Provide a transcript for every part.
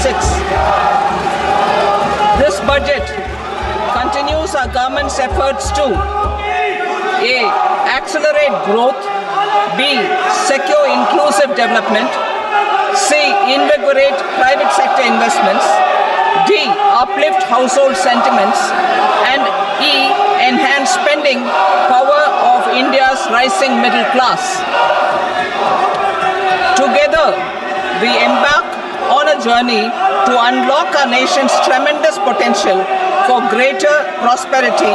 2026. This budget continues our government's efforts to A. Accelerate growth, B. Secure inclusive development, C. Invigorate private sector investments, D. Uplift household sentiments, and E. Enhance spending power of India's rising middle class. Together, we embark on a journey to unlock our nation's tremendous potential for greater prosperity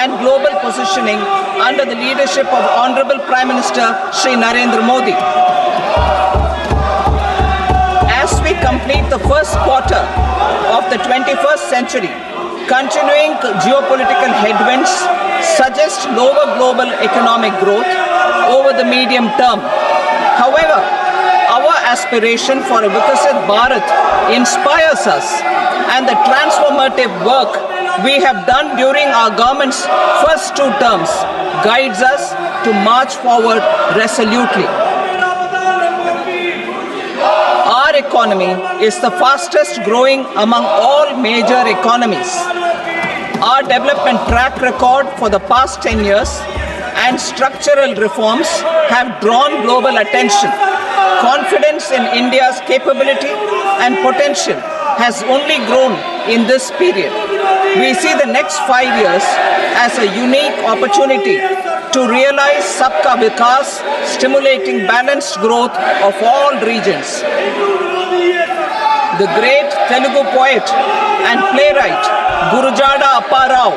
and global positioning under the leadership of Honorable Prime Minister Shri Narendra Modi. As we complete the first quarter of the 21st century, continuing geopolitical headwinds suggest lower global economic growth over the medium term. However, our aspiration for a Vikasit Bharat inspires us, and the transformative work we have done during our government's first 2 terms guides us to march forward resolutely. Our economy is the fastest growing among all major economies. Our development track record for the past 10 years and structural reforms have drawn global attention. Confidence in India's capability and potential has only grown in this period. We see the next 5 years as a unique opportunity to realize Sabka Vikas, stimulating balanced growth of all regions. The great Telugu poet and playwright Gurujada Apparao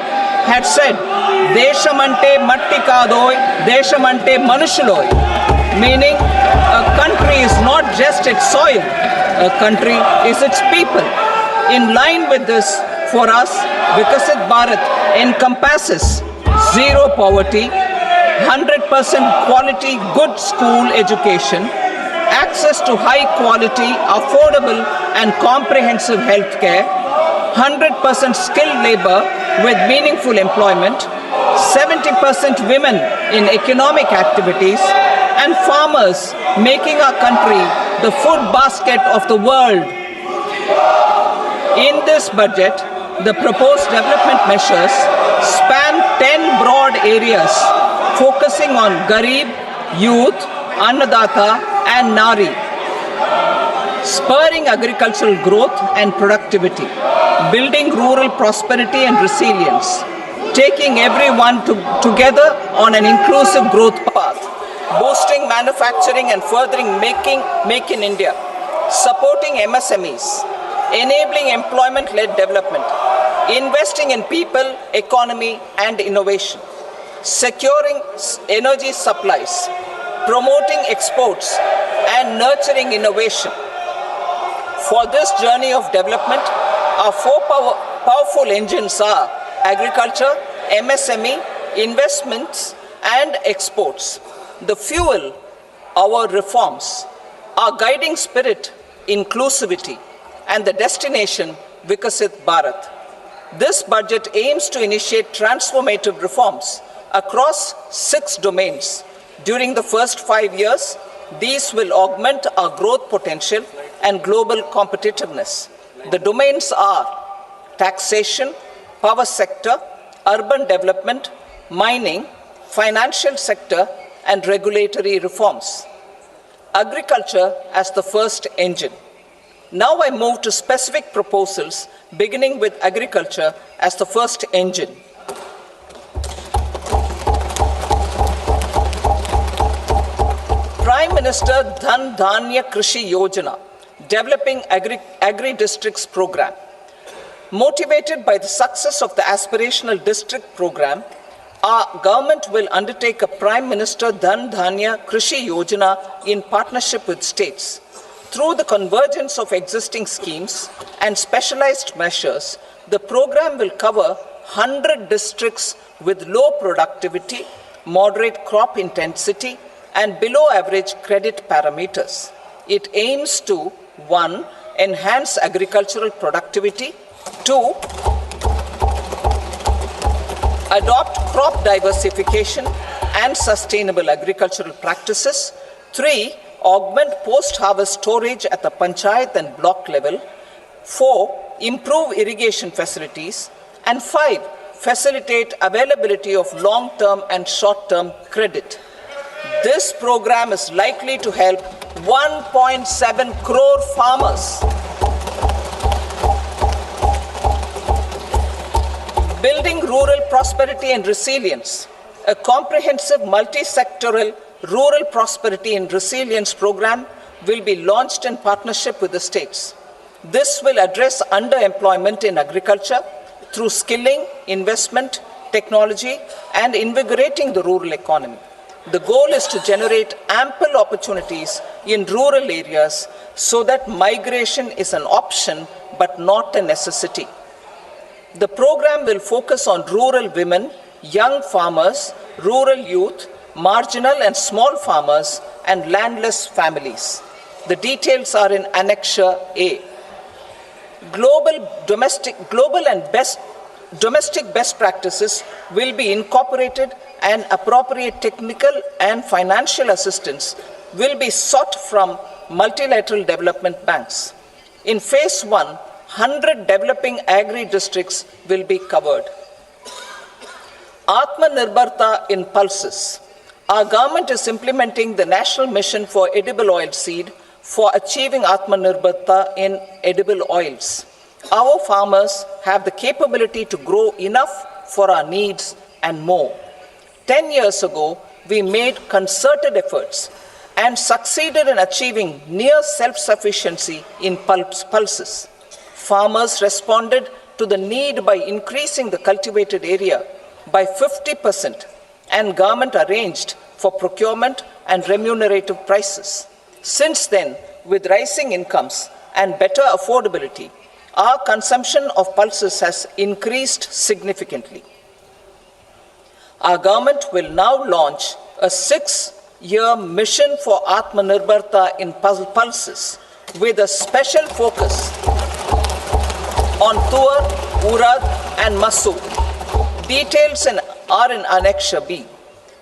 had said, "Deshamante matti kadoy, deshamante manushuloy," meaning a country is not just its soil, a country is its people. In line with this, for us, Vikasit Bharat encompasses zero poverty, 100% quality good school education, access to high quality, affordable and comprehensive health care, 100% skilled labor with meaningful employment, 70% women in economic activities, and farmers making our country the food basket of the world. In this budget, the proposed development measures span 10 broad areas focusing on Garib, Youth, Annadata and Nari, spurring agricultural growth and productivity, building rural prosperity and resilience, taking everyone together on an inclusive growth path, boosting manufacturing and furthering Make in India, supporting MSMEs, enabling employment-led development, investing in people, economy and innovation, securing energy supplies, promoting exports and nurturing innovation. For this journey of development, our 4 powerful engines are agriculture, MSME, investments and exports. The fuel, our reforms, our guiding spirit, inclusivity, and the destination, Vikasit Bharat. This budget aims to initiate transformative reforms across 6 domains. During the first 5 years, these will augment our growth potential and global competitiveness. The domains are taxation, power sector, urban development, mining, financial sector, and regulatory reforms. Agriculture as the first engine. Now I move to specific proposals, beginning with agriculture as the first engine. Prime Minister Dhan Dhanya Krishi Yojana, developing agri-districts program. Motivated by the success of the aspirational district program, our government will undertake a Prime Minister Dhan Dhanya Krishi Yojana in partnership with states. Through the convergence of existing schemes and specialized measures, the program will cover 100 districts with low productivity, moderate crop intensity, and below average credit parameters. It aims to 1. Enhance agricultural productivity, 2. Adopt crop diversification and sustainable agricultural practices, 3. Augment post-harvest storage at the panchayat and block level, 4. Improve irrigation facilities. And 5. Facilitate availability of long-term and short-term credit. This program is likely to help 1.7 crore farmers. Building rural prosperity and resilience. A comprehensive multi-sectoral rural prosperity and resilience program will be launched in partnership with the states. This will address underemployment in agriculture through skilling, investment, technology, and invigorating the rural economy. The goal is to generate ample opportunities in rural areas so that migration is an option but not a necessity. The program will focus on rural women, young farmers, rural youth, marginal and small farmers, and landless families. The details are in Annexure A. Domestic best practices will be incorporated, and appropriate technical and financial assistance will be sought from multilateral development banks. In Phase 1, 100 developing agri-districts will be covered. Atmanirbharta in pulses. Our government is implementing the National Mission for Edible Oil Seed for achieving Atmanirbharta in edible oils. Our farmers have the capability to grow enough for our needs and more. 10 years ago, we made concerted efforts and succeeded in achieving near self-sufficiency in pulses. Farmers responded to the need by increasing the cultivated area by 50%, and government arranged for procurement and remunerative prices. Since then, with rising incomes and better affordability, our consumption of pulses has increased significantly. Our government will now launch a 6-year mission for Atmanirbharta in pulses with a special focus on Tuar, Urad and Masoor. Details are in Annexure B.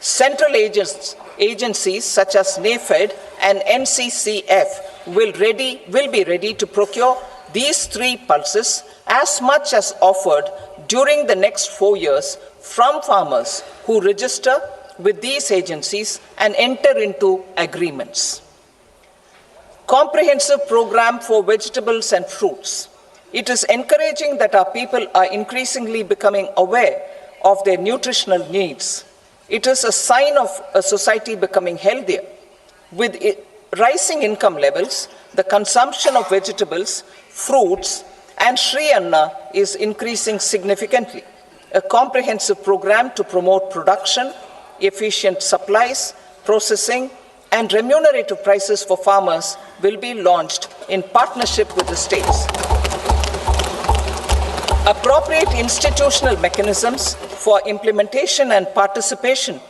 Central agencies such as NAFED and NCCF will be ready to procure these 3 pulses as much as offered during the next 4 years from farmers who register with these agencies and enter into agreements. Comprehensive program for vegetables and fruits. It is encouraging that our people are increasingly becoming aware of their nutritional needs. It is a sign of a society becoming healthier. With rising income levels, the consumption of vegetables, fruits, and Sri Anna is increasing significantly. A comprehensive program to promote production, efficient supplies, processing, and remunerative prices for farmers will be launched in partnership with the states. Appropriate institutional mechanisms for implementation and participation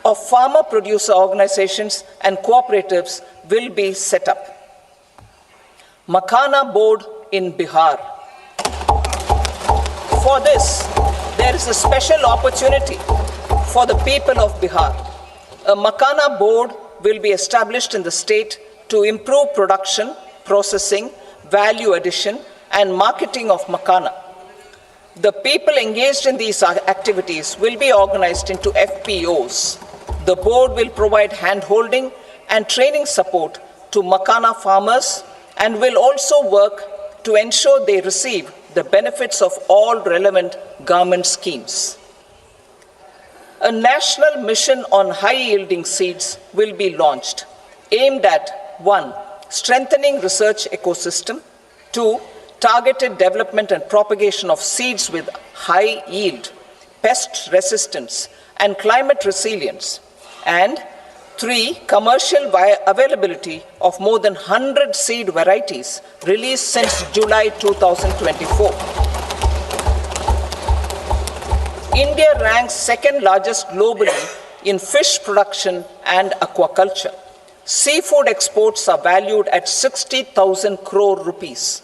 of farmer producer organizations and cooperatives will be set up. Makhana Board in Bihar. For this, there is a special opportunity for the people of Bihar. A Makhana Board will be established in the state to improve production, processing, value addition, and marketing of Makhana. The people engaged in these activities will be organized into FPOs. The board will provide hand-holding and training support to Makhana farmers and will also work to ensure they receive the benefits of all relevant government schemes. A national mission on high-yielding seeds will be launched, aimed at 1. Strengthening research ecosystem, 2. Targeted development and propagation of seeds with high yield, pest resistance, and climate resilience, and 3. Commercial availability of more than 100 seed varieties released since July 2024. India ranks second largest globally in fish production and aquaculture. Seafood exports are valued at 60,000 crore rupees.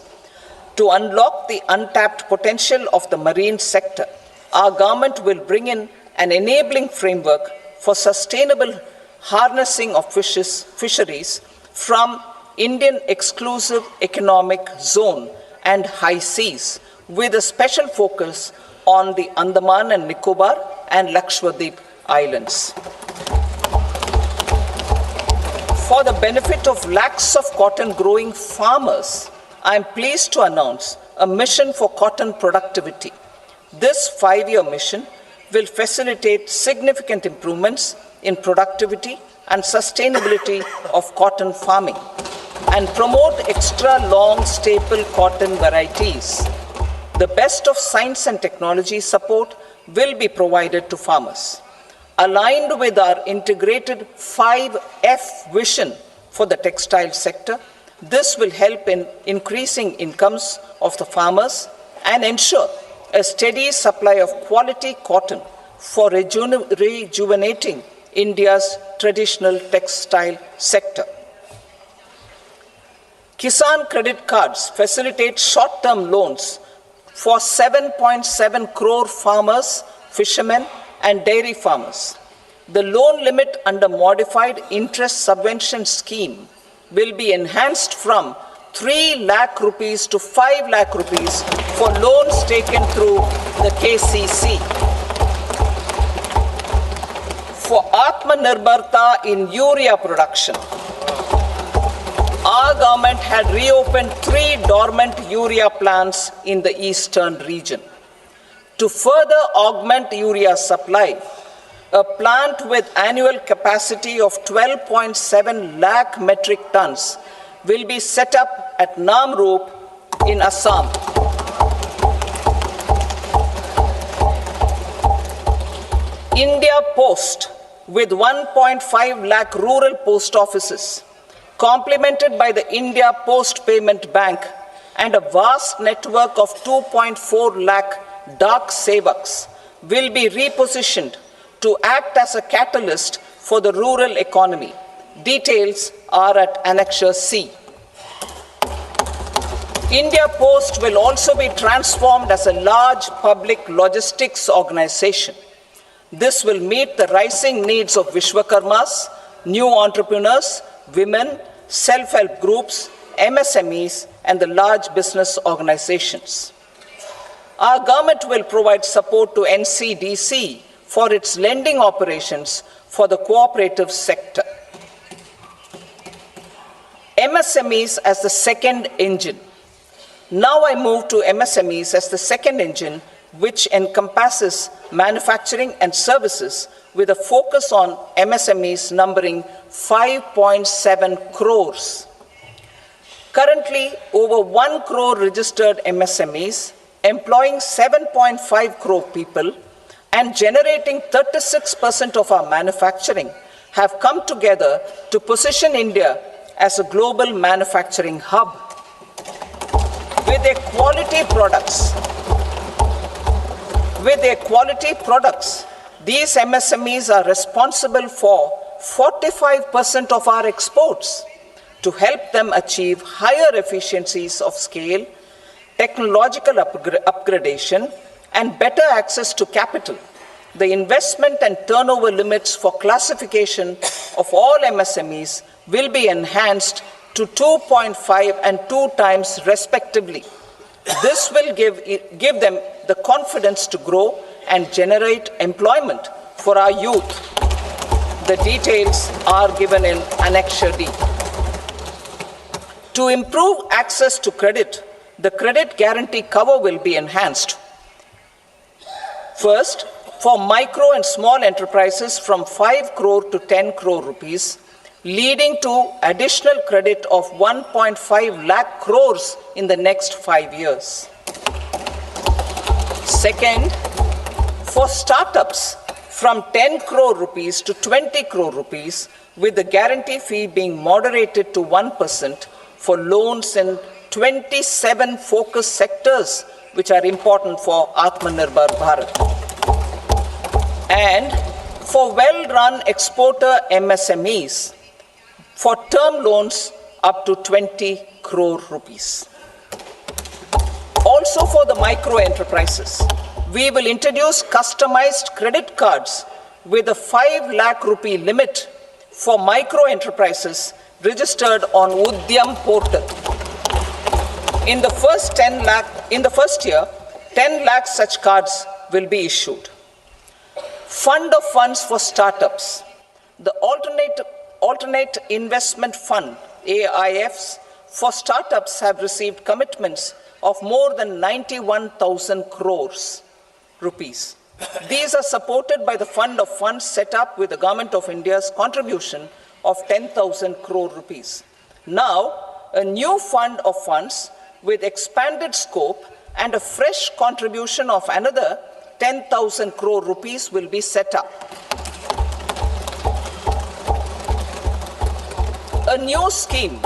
To unlock the untapped potential of the marine sector, our government will bring in an enabling framework for sustainable harnessing of fisheries from Indian Exclusive Economic Zone and High Seas, with a special focus on the Andaman and Nicobar and Lakshadweep Islands. For the benefit of lakhs of cotton growing farmers, I am pleased to announce a mission for cotton productivity. This 5-year mission will facilitate significant improvements in productivity and sustainability of cotton farming and promote extra long staple cotton varieties. The best of science and technology support will be provided to farmers. Aligned with our integrated 5F vision for the textile sector, this will help in increasing incomes of the farmers and ensure a steady supply of quality cotton for rejuvenating India's traditional textile sector. Kisan credit cards facilitate short-term loans for 7.7 crore farmers, fishermen, and dairy farmers. The loan limit under modified interest subvention scheme will be enhanced from 3 lakh rupees to 5 lakh rupees for loans taken through the KCC. For Atmanirbharta in urea production, our government had reopened 3 dormant urea plants in the eastern region. To further augment urea supply, a plant with annual capacity of 12.7 lakh metric tons will be set up at Namrup in Assam. India Post, with 1.5 lakh rural post offices, complemented by the India Post Payment Bank and a vast network of 2.4 lakh Dak Sevaks, will be repositioned to act as a catalyst for the rural economy. Details are at Annexure C. India Post will also be transformed as a large public logistics organization. This will meet the rising needs of Vishwakarmas, new entrepreneurs, women, self-help groups, MSMEs, and the large business organizations. Our government will provide support to NCDC for its lending operations for the cooperative sector. MSMEs as the second engine. Now I move to MSMEs as the second engine, which encompasses manufacturing and services with a focus on MSMEs numbering 5.7 crores. Currently, over 1 crore registered MSMEs, employing 7.5 crore people and generating 36% of our manufacturing, have come together to position India as a global manufacturing hub. With their quality products, these MSMEs are responsible for 45% of our exports. To help them achieve higher efficiencies of scale, technological upgradation, and better access to capital, the investment and turnover limits for classification of all MSMEs will be enhanced to 2.5 and 2 times respectively. This will give them the confidence to grow and generate employment for our youth. The details are given in Annexure D. To improve access to credit, the credit guarantee cover will be enhanced. First, for micro and small enterprises from 5 crore to 10 crore rupees, leading to additional credit of 1.5 lakh crores in the next 5 years. Second, for startups from 10 crore rupees to 20 crore rupees, with the guarantee fee being moderated to 1% for loans in 27 focus sectors which are important for Atmanirbhar Bharat. And for well-run exporter MSMEs, for term loans up to 20 crore rupees. Also for the micro enterprises, we will introduce customized credit cards with a 5 lakh rupee limit for micro enterprises registered on Udyam portal. In the first year, 10 lakh such cards will be issued. Fund of funds for startups. The alternate investment fund, AIFs, for startups have received commitments of more than 91,000 crores rupees. These are supported by the fund of funds set up with the Government of India's contribution of 10,000 crore rupees. Now, a new fund of funds with expanded scope and a fresh contribution of another 10,000 crore rupees will be set up. A new scheme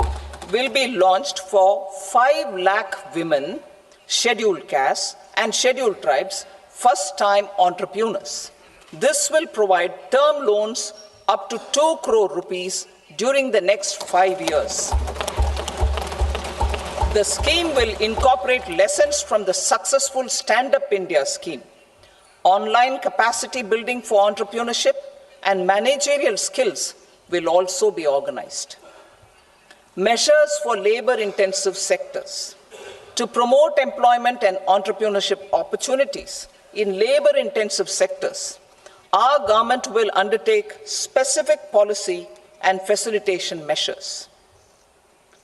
will be launched for 5 lakh women, scheduled castes and scheduled tribes, first-time entrepreneurs. This will provide term loans up to 2 crore rupees during the next 5 years. The scheme will incorporate lessons from the successful Stand Up India scheme. Online capacity building for entrepreneurship and managerial skills will also be organized. Measures for labor-intensive sectors. To promote employment and entrepreneurship opportunities in labor-intensive sectors, our government will undertake specific policy and facilitation measures.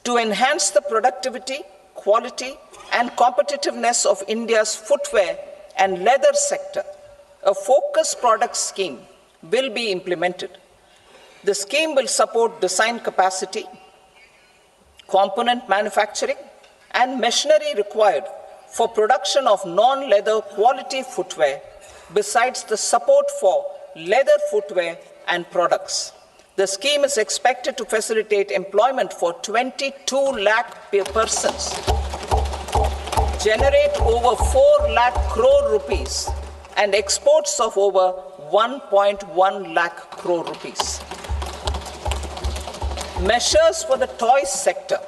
To enhance the productivity, quality, and competitiveness of India's footwear and leather sector, a focused product scheme will be implemented. The scheme will support design capacity, component manufacturing, and machinery required for production of non-leather quality footwear, besides the support for leather footwear and products. The scheme is expected to facilitate employment for 22 lakh persons, generate over 4 lakh crore rupees, and exports of over 1.1 lakh crore rupees. Measures for the toys sector.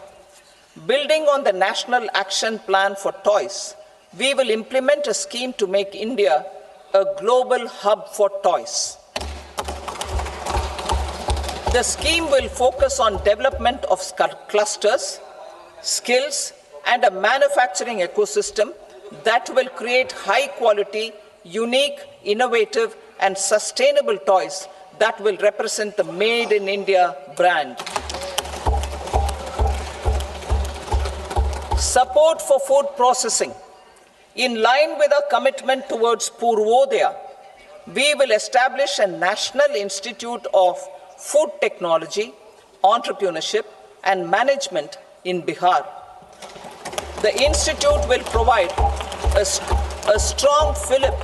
Building on the National Action Plan for Toys, we will implement a scheme to make India a global hub for toys. The scheme will focus on development of clusters, skills, and a manufacturing ecosystem that will create high-quality, unique, innovative, and sustainable toys that will represent the Made in India brand. Support for food processing. In line with our commitment towards Purvodaya, we will establish a National Institute of Food Technology, Entrepreneurship, and Management in Bihar. The institute will provide a strong fillip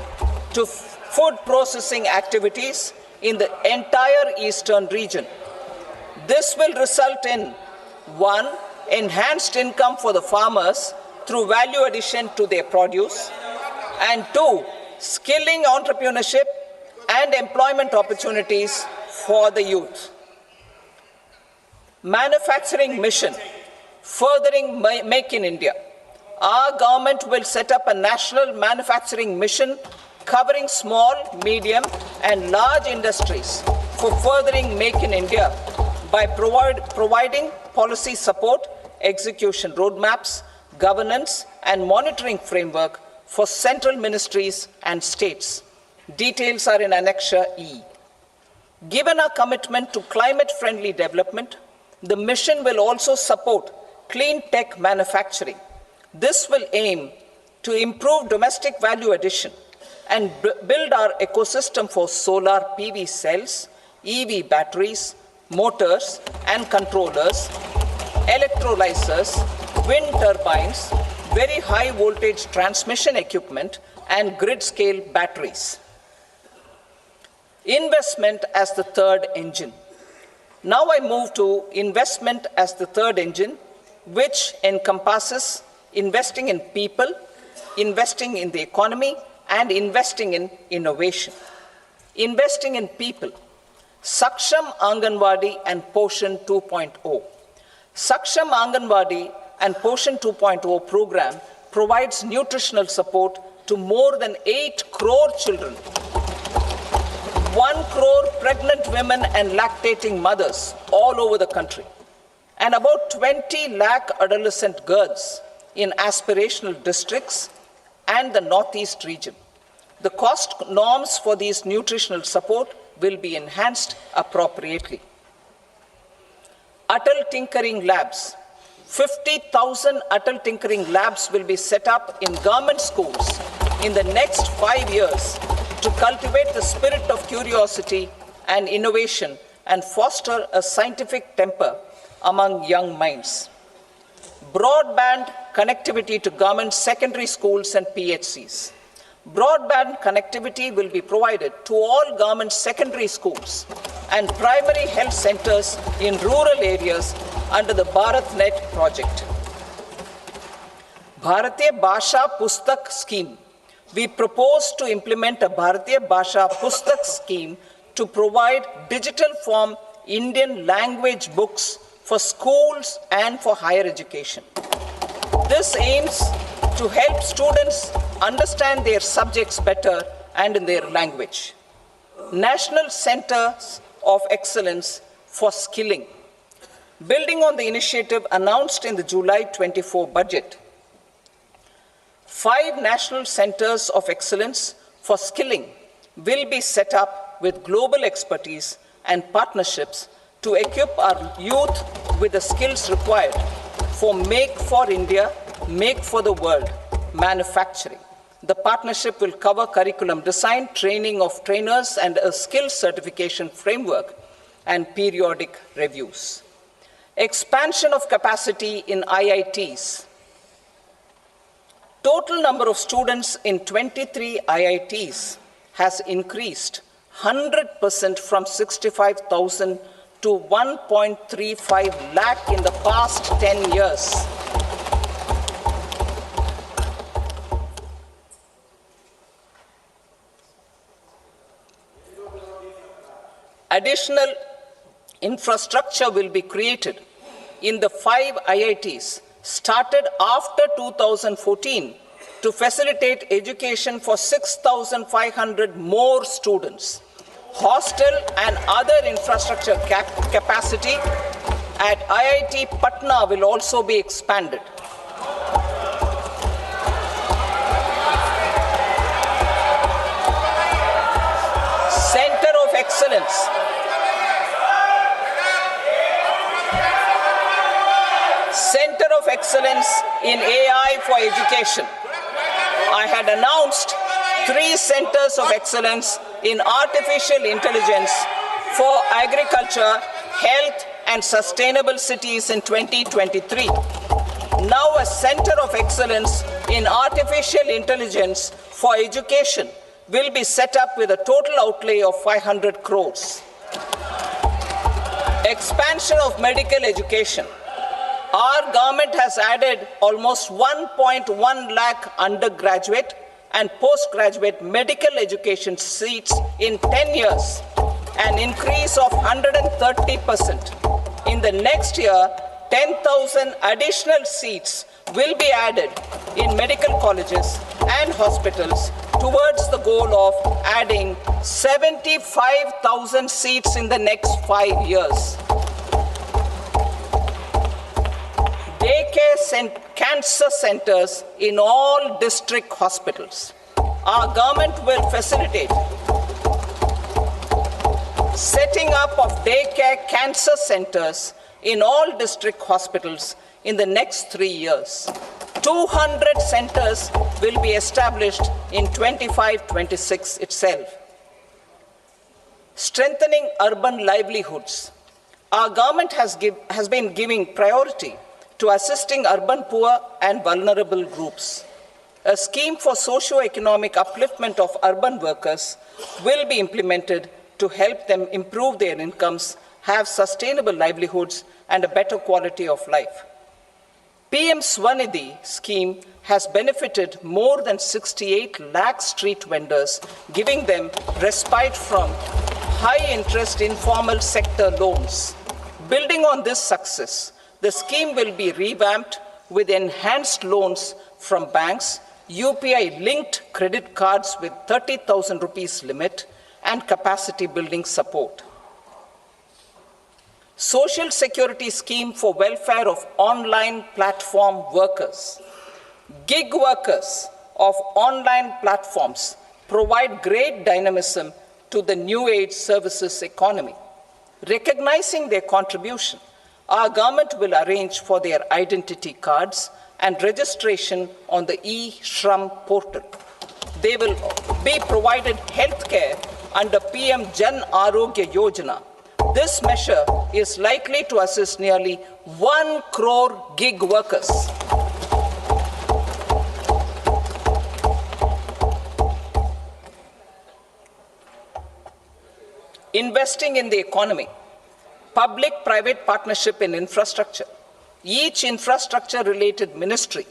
to food processing activities in the entire eastern region. This will result in 1. Enhanced income for the farmers through value addition to their produce, and 2. Skilling entrepreneurship and employment opportunities for the youth. Manufacturing mission, furthering Make in India. Our government will set up a national manufacturing mission covering small, medium, and large industries for furthering Make in India by providing policy support, execution roadmaps, governance, and monitoring framework for central ministries and states. Details are in Annexure E. Given our commitment to climate-friendly development, the mission will also support clean tech manufacturing. This will aim to improve domestic value addition and build our ecosystem for solar PV cells, EV batteries, motors and controllers, electrolyzers, wind turbines, very high voltage transmission equipment, and grid-scale batteries. Investment as the third engine. Now I move to investment as the third engine, which encompasses investing in people, investing in the economy, and investing in innovation. Investing in people. Saksham Anganwadi and Poshan 2.0. Saksham Anganwadi and Poshan 2.0 program provides nutritional support to more than 8 crore children, 1 crore pregnant women and lactating mothers all over the country. and about 20 lakh adolescent girls in aspirational districts and the Northeast region. The cost norms for these nutritional support will be enhanced appropriately. Atal Tinkering Labs. 50,000 Atal Tinkering Labs will be set up in government schools in the next 5 years to cultivate the spirit of curiosity and innovation and foster a scientific temper among young minds. Broadband connectivity to government secondary schools and PHCs. Broadband connectivity will be provided to all government secondary schools and primary health centers in rural areas under the BharatNet project. Bharatiya Bhasha Pustak Scheme. We propose to implement a Bharatiya Bhasha Pustak scheme to provide digital form Indian language books for schools and for higher education. This aims to help students understand their subjects better and in their language. National Centers of Excellence for Skilling. Building on the initiative announced in the July 24 budget, 5 national centers of excellence for skilling will be set up with global expertise and partnerships to equip our youth with the skills required for Make for India, Make for the World manufacturing. The partnership will cover curriculum design, training of trainers, and a skills certification framework and periodic reviews. Expansion of capacity in IITs. Total number of students in 23 IITs has increased 100% from 65,000 to 1.35 lakh in the past 10 years. Additional infrastructure will be created in the 5 IITs started after 2014 to facilitate education for 6,500 more students. Hostel and other infrastructure capacity at IIT Patna will also be expanded. Center of Excellence. Center of Excellence in AI for Education. I had announced 3 centers of excellence in artificial intelligence for agriculture, health, and sustainable cities in 2023. Now a center of excellence in artificial intelligence for education will be set up with a total outlay of 500 crores. Expansion of medical education. Our government has added almost 1.1 lakh undergraduate and postgraduate medical education seats in 10 years, an increase of 130%. In the next year, 10,000 additional seats will be added in medical colleges and hospitals towards the goal of adding 75,000 seats in the next 5 years. Daycare cancer centers in all district hospitals. Our government will facilitate setting up of daycare cancer centers in all district hospitals in the next 3 years. 200 centers will be established in 25-26 itself. Strengthening urban livelihoods. Our government has been giving priority to assisting urban poor and vulnerable groups. A scheme for socio-economic upliftment of urban workers will be implemented to help them improve their incomes, have sustainable livelihoods, and a better quality of life. PM Swanidhi scheme has benefited more than 68 lakh street vendors, giving them respite from high-interest informal sector loans. Building on this success, the scheme will be revamped with enhanced loans from banks, UPI-linked credit cards with 30,000 rupees limit, and capacity building support. Social security scheme for welfare of online platform workers. Gig workers of online platforms provide great dynamism to the new age services economy. Recognizing their contribution, our government will arrange for their identity cards and registration on the e-Shram portal. They will be provided health care under PM Jan Arogya Yojana. This measure is likely to assist nearly 1 crore gig workers. Investing in the economy, public-private partnership in infrastructure. Each infrastructure-related ministry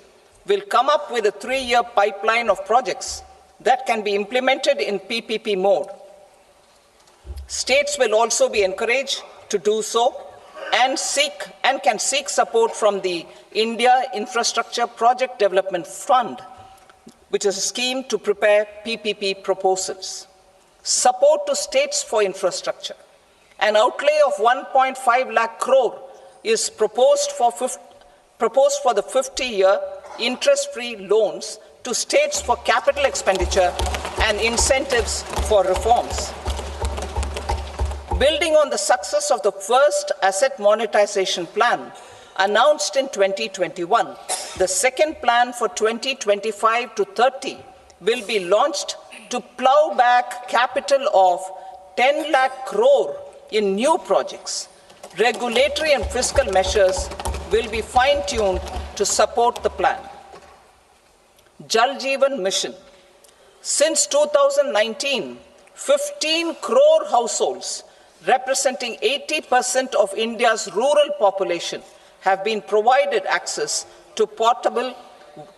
will come up with a 3-year pipeline of projects that can be implemented in PPP mode. States will also be encouraged to do so and can seek support from the India Infrastructure Project Development Fund, which is a scheme to prepare PPP proposals. Support to states for infrastructure. An outlay of 1.5 lakh crore is proposed for the 50-year interest-free loans to states for capital expenditure and incentives for reforms. Building on the success of the first asset monetization plan announced in 2021, the second plan for 2025 to 30 will be launched to plow back capital of 10 lakh crore in new projects. Regulatory and fiscal measures will be fine-tuned to support the plan. Jal Jeevan Mission. Since 2019, 15 crore households representing 80% of India's rural population have been provided access to portable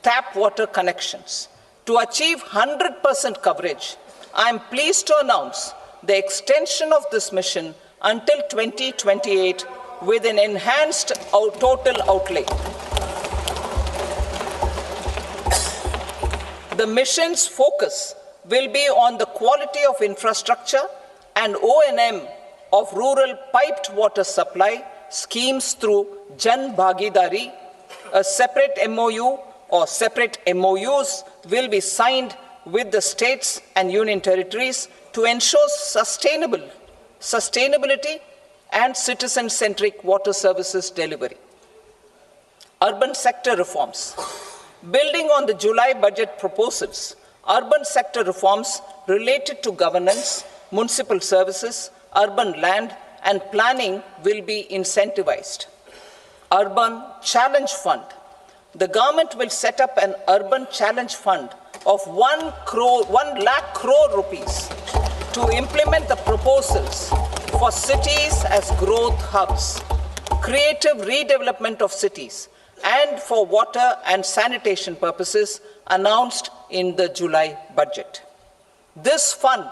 tap water connections. To achieve 100% coverage, I am pleased to announce the extension of this mission until 2028 with an enhanced total outlay. The mission's focus will be on the quality of infrastructure and O&M of rural piped water supply schemes through Jan Bhagidari. A separate MOU or separate MOUs will be signed with the states and union territories to ensure sustainability and citizen-centric water services delivery. Urban sector reforms. Building on the July budget proposals, urban sector reforms related to governance, municipal services, urban land and planning will be incentivized. Urban Challenge Fund. The government will set up an urban challenge fund of 1 lakh crore rupees to implement the proposals for cities as growth hubs, creative redevelopment of cities, and for water and sanitation purposes announced in the July budget. This fund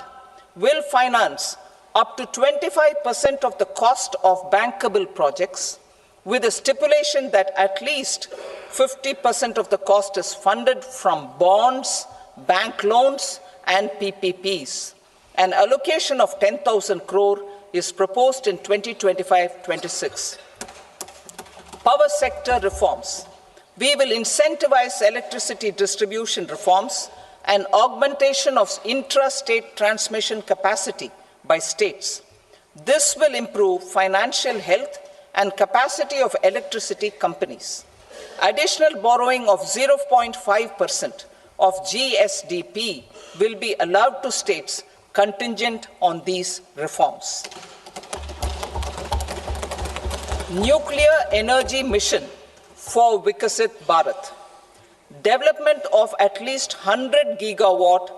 will finance up to 25% of the cost of bankable projects, with a stipulation that at least 50% of the cost is funded from bonds, bank loans, and PPPs. An allocation of 10,000 crore is proposed in 2025-26. Power sector reforms. We will incentivize electricity distribution reforms and augmentation of intra-state transmission capacity by states. This will improve financial health and capacity of electricity companies. Additional borrowing of 0.5% of GSDP will be allowed to states contingent on these reforms. Nuclear energy mission for Vikasit Bharat. Development of at least 100 gigawatt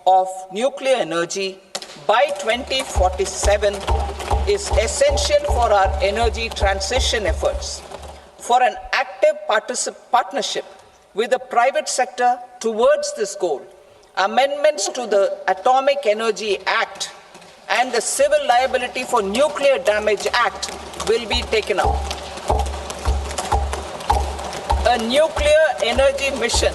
of nuclear energy by 2047 is essential for our energy transition efforts. For an active partnership with the private sector towards this goal, amendments to the Atomic Energy Act and the Civil Liability for Nuclear Damage Act will be taken up. A nuclear energy mission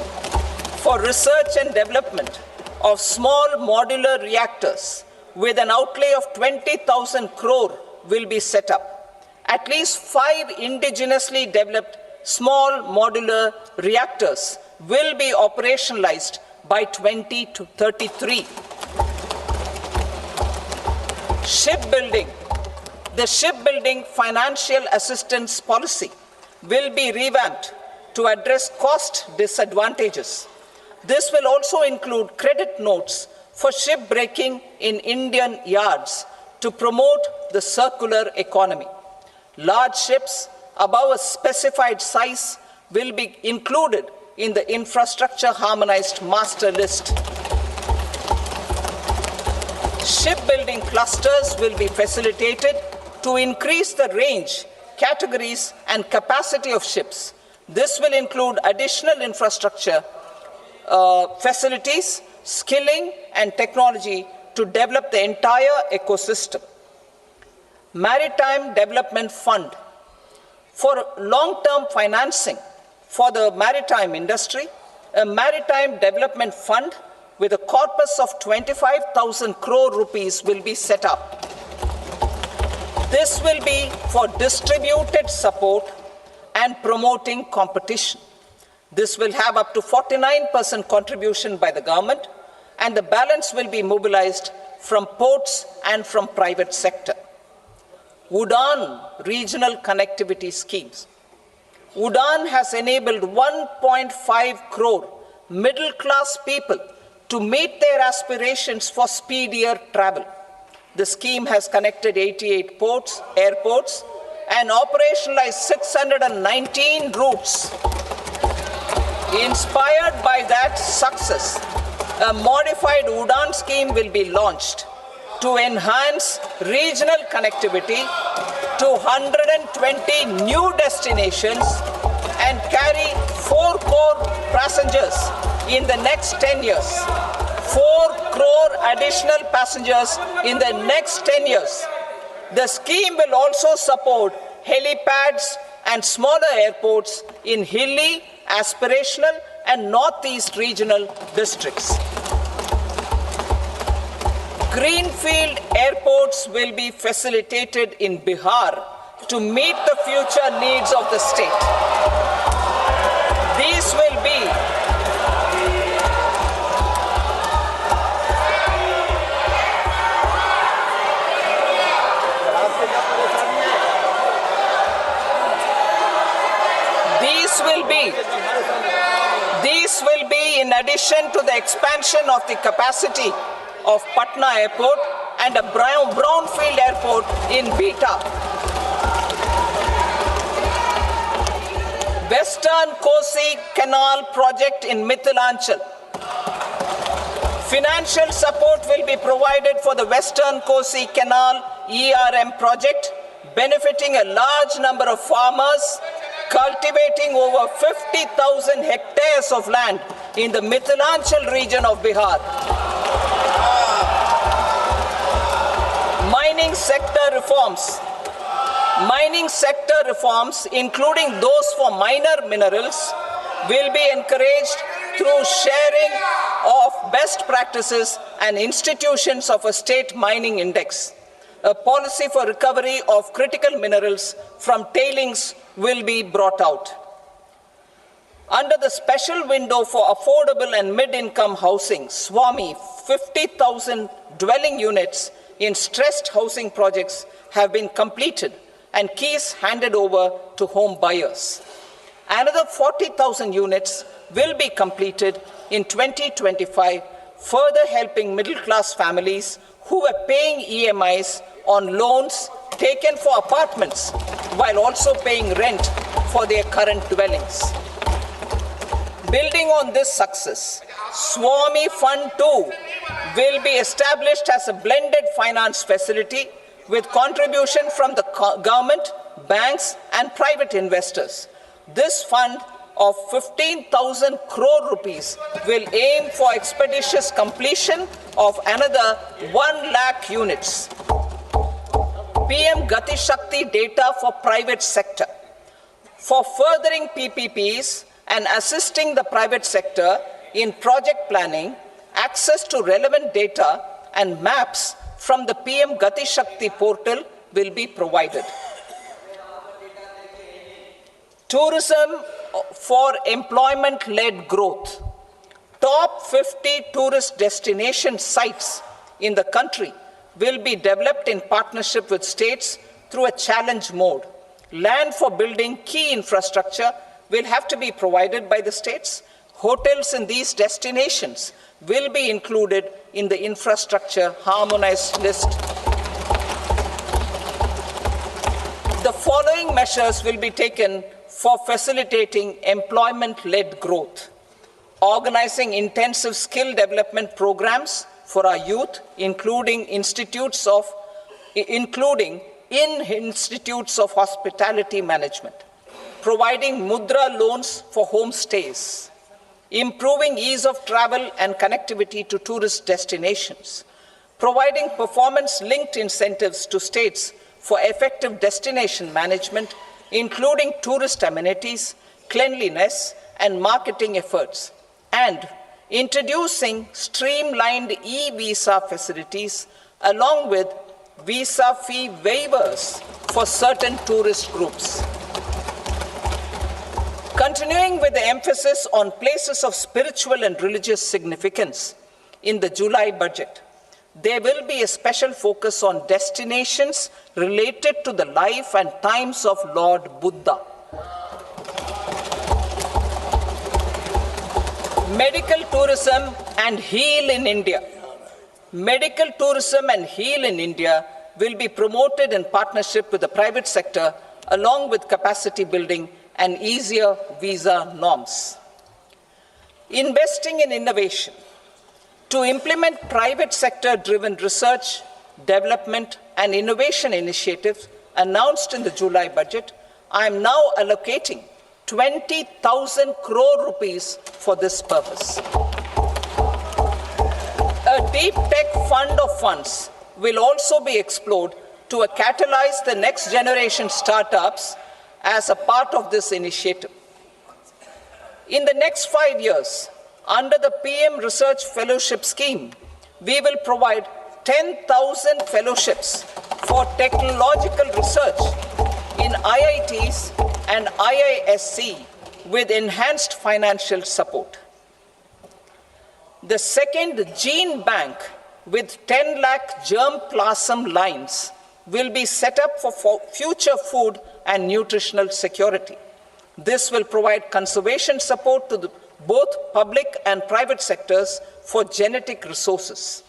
for research and development of small modular reactors with an outlay of 20,000 crore will be set up. At least 5 indigenously developed small modular reactors will be operationalized by 2033. Shipbuilding. The shipbuilding financial assistance policy will be revamped to address cost disadvantages. This will also include credit notes for shipbreaking in Indian yards to promote the circular economy. Large ships above a specified size will be included in the infrastructure harmonized master list. Shipbuilding clusters will be facilitated to increase the range, categories, and capacity of ships. This will include additional infrastructure, facilities, skilling, and technology to develop the entire ecosystem. Maritime Development Fund. For long-term financing for the maritime industry, a Maritime Development Fund with a corpus of 25,000 crore rupees will be set up. This will be for distributed support and promoting competition. This will have up to 49% contribution by the government, and the balance will be mobilized from ports and from private sector. UDAN regional connectivity schemes. UDAN has enabled 1.5 crore middle-class people to meet their aspirations for speedier travel. The scheme has connected 88 airports, and operationalized 619 routes. Inspired by that success, a modified UDAN scheme will be launched to enhance regional connectivity to 120 new destinations and carry 4 crore passengers in the next 10 years. 4 crore additional passengers in the next 10 years. The scheme will also support helipads and smaller airports in hilly, aspirational, and northeast regional districts. Greenfield airports will be facilitated in Bihar to meet the future needs of the state. These will be in addition to the expansion of the capacity of Patna Airport and a brownfield airport in Beta. Western Kosi Canal project in Mithilanchal. Financial support will be provided for the Western Kosi Canal ERM project, benefiting a large number of farmers cultivating over 50,000 hectares of land in the Mithilanchal region of Bihar. Mining sector reforms. Mining sector reforms, including those for minor minerals, will be encouraged through sharing of best practices and institutions of a state mining index. A policy for recovery of critical minerals from tailings will be brought out. Under the special window for affordable and mid-income housing, SWAMI, 50,000 dwelling units in stressed housing projects have been completed and keys handed over to home buyers. Another 40,000 units will be completed in 2025, further helping middle-class families who are paying EMIs on loans taken for apartments while also paying rent for their current dwellings. Building on this success, SWAMI Fund 2 will be established as a blended finance facility with contribution from the government, banks, and private investors. This fund of 15,000 crore rupees will aim for expeditious completion of another 1 lakh units. PM Gati Shakti data for private sector. For furthering PPPs and assisting the private sector in project planning, access to relevant data and maps from the PM Gati Shakti portal will be provided. Tourism for employment-led growth. Top 50 tourist destination sites in the country will be developed in partnership with states through a challenge mode. Land for building key infrastructure will have to be provided by the states. Hotels in these destinations will be included in the infrastructure harmonized list. The following measures will be taken for facilitating employment-led growth. Organizing intensive skill development programs for our youth, including in institutes of hospitality management. Providing mudra loans for homestays. Improving ease of travel and connectivity to tourist destinations. Providing performance-linked incentives to states for effective destination management, including tourist amenities, cleanliness, and marketing efforts. And introducing streamlined e-visa facilities along with visa fee waivers for certain tourist groups. Continuing with the emphasis on places of spiritual and religious significance, in the July budget, there will be a special focus on destinations related to the life and times of Lord Buddha. Medical tourism and heal in India. Medical tourism and heal in India will be promoted in partnership with the private sector along with capacity building and easier visa norms. Investing in innovation. To implement private sector-driven research, development, and innovation initiatives announced in the July budget, I am now allocating 20,000 crore rupees for this purpose. A deep tech fund of funds will also be explored to catalyze the next generation startups as a part of this initiative. In the next 5 years, under the PM Research Fellowship Scheme, we will provide 10,000 fellowships for technological research in IITs and IISc with enhanced financial support. The second gene bank with 10 lakh germplasm lines will be set up for future food and nutritional security. This will provide conservation support to both public and private sectors for genetic resources.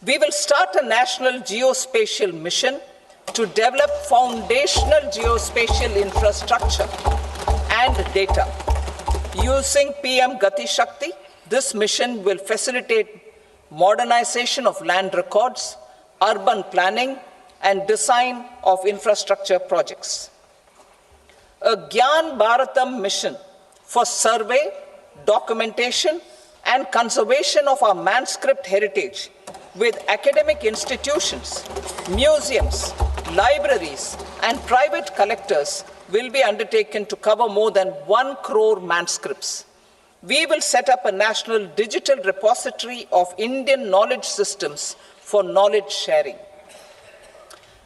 We will start a national geospatial mission to develop foundational geospatial infrastructure and data. Using PM Gati Shakti, this mission will facilitate modernization of land records, urban planning, and design of infrastructure projects. A Gyan Bharatam mission for survey, documentation, and conservation of our manuscript heritage with academic institutions, museums, libraries, and private collectors will be undertaken to cover more than 1 crore manuscripts. We will set up a national digital repository of Indian knowledge systems for knowledge sharing.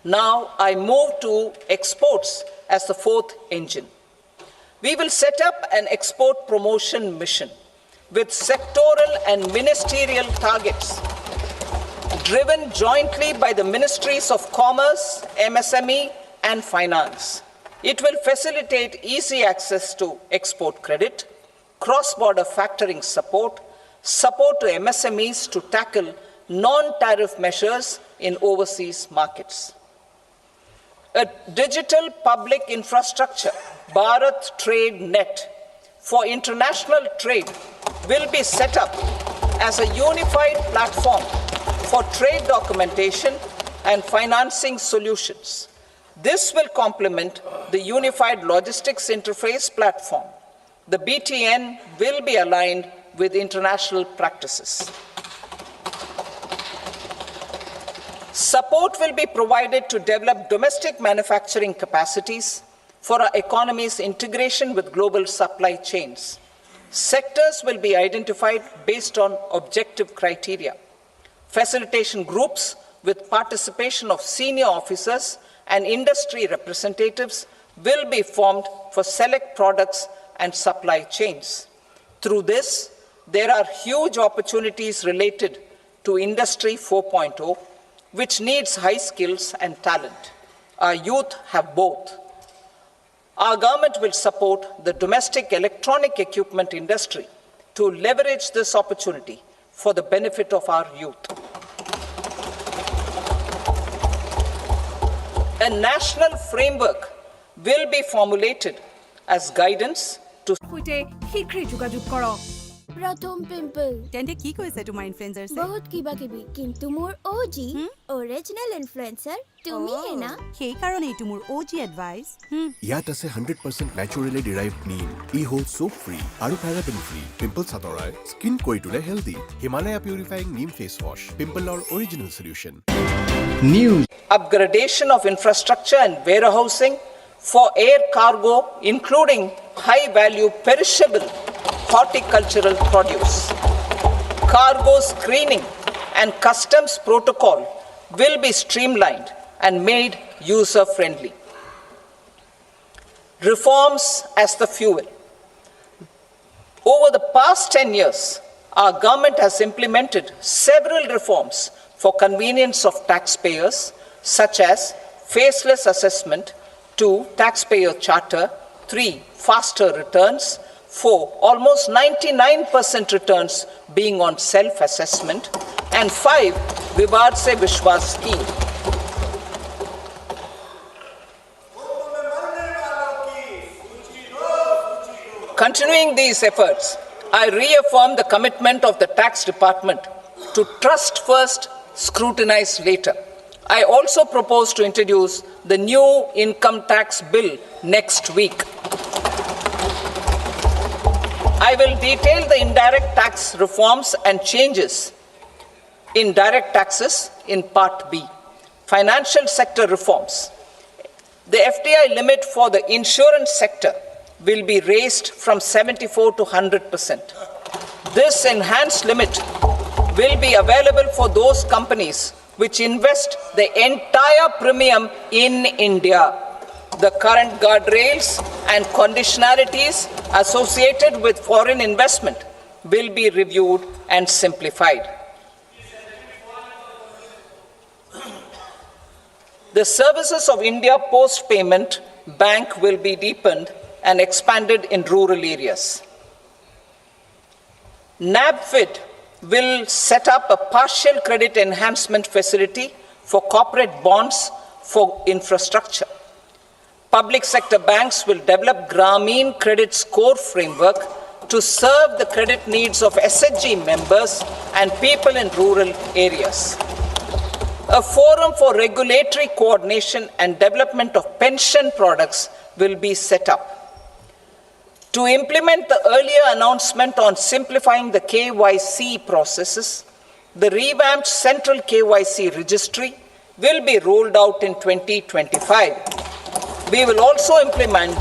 Now I move to exports as the fourth engine. We will set up an export promotion mission with sectoral and ministerial targets driven jointly by the Ministries of Commerce, MSME, and Finance. It will facilitate easy access to export credit, cross-border factoring support, support to MSMEs to tackle non-tariff measures in overseas markets. A digital public infrastructure, Bharat Trade Net, for international trade will be set up as a unified platform for trade documentation and financing solutions. This will complement the Unified Logistics Interface platform. The BTN will be aligned with international practices. Support will be provided to develop domestic manufacturing capacities for our economy's integration with global supply chains. Sectors will be identified based on objective criteria. Facilitation groups with participation of senior officers and industry representatives will be formed for select products and supply chains. Through this, there are huge opportunities related to Industry 4.0, which needs high skills and talent. Our youth have both. Our government will support the domestic electronic equipment industry to leverage this opportunity for the benefit of our youth. A national framework will be formulated as guidance to Prathom pimple. তেন্তে কি কৈছে তোমাৰ influencer বহুত কিবা কিবি কিন্তু মোৰ OG original influencer তুমি হে না সেই কাৰণে এইটো মোৰ OG এডভাইস ইয়াত আছে 100% naturally derived neem ই holds soap free আৰু paraben free pimples আঁতৰাই skin কৰি তোলে healthy Himalaya purifying neem face wash pimple or original solution news upgradation of infrastructure and warehousing for air cargo including high value perishable horticultural produce. Cargo screening and customs protocol will be streamlined and made user-friendly. Reforms as the fuel. Over the past 10 years, our government has implemented several reforms for convenience of taxpayers, such as faceless assessment, 2, taxpayer charter, 3, faster returns, 4, almost 99% returns being on self-assessment, and 5, Vivad Se Vishwas scheme. Continuing these efforts, I reaffirm the commitment of the tax department to trust first, scrutinize later. I also propose to introduce the new income tax bill next week. I will detail the indirect tax reforms and changes in direct taxes in Part B. Financial sector reforms. The FDI limit for the insurance sector will be raised from 74 to 100%. This enhanced limit will be available for those companies which invest the entire premium in India. The current guardrails and conditionalities associated with foreign investment will be reviewed and simplified. The services of India Post Payment Bank will be deepened and expanded in rural areas. NABFID will set up a partial credit enhancement facility for corporate bonds for infrastructure. Public sector banks will develop Grameen Credit Score Framework to serve the credit needs of SHG members and people in rural areas. A forum for regulatory coordination and development of pension products will be set up. To implement the earlier announcement on simplifying the KYC processes, the revamped Central KYC Registry will be rolled out in 2025. We will also implement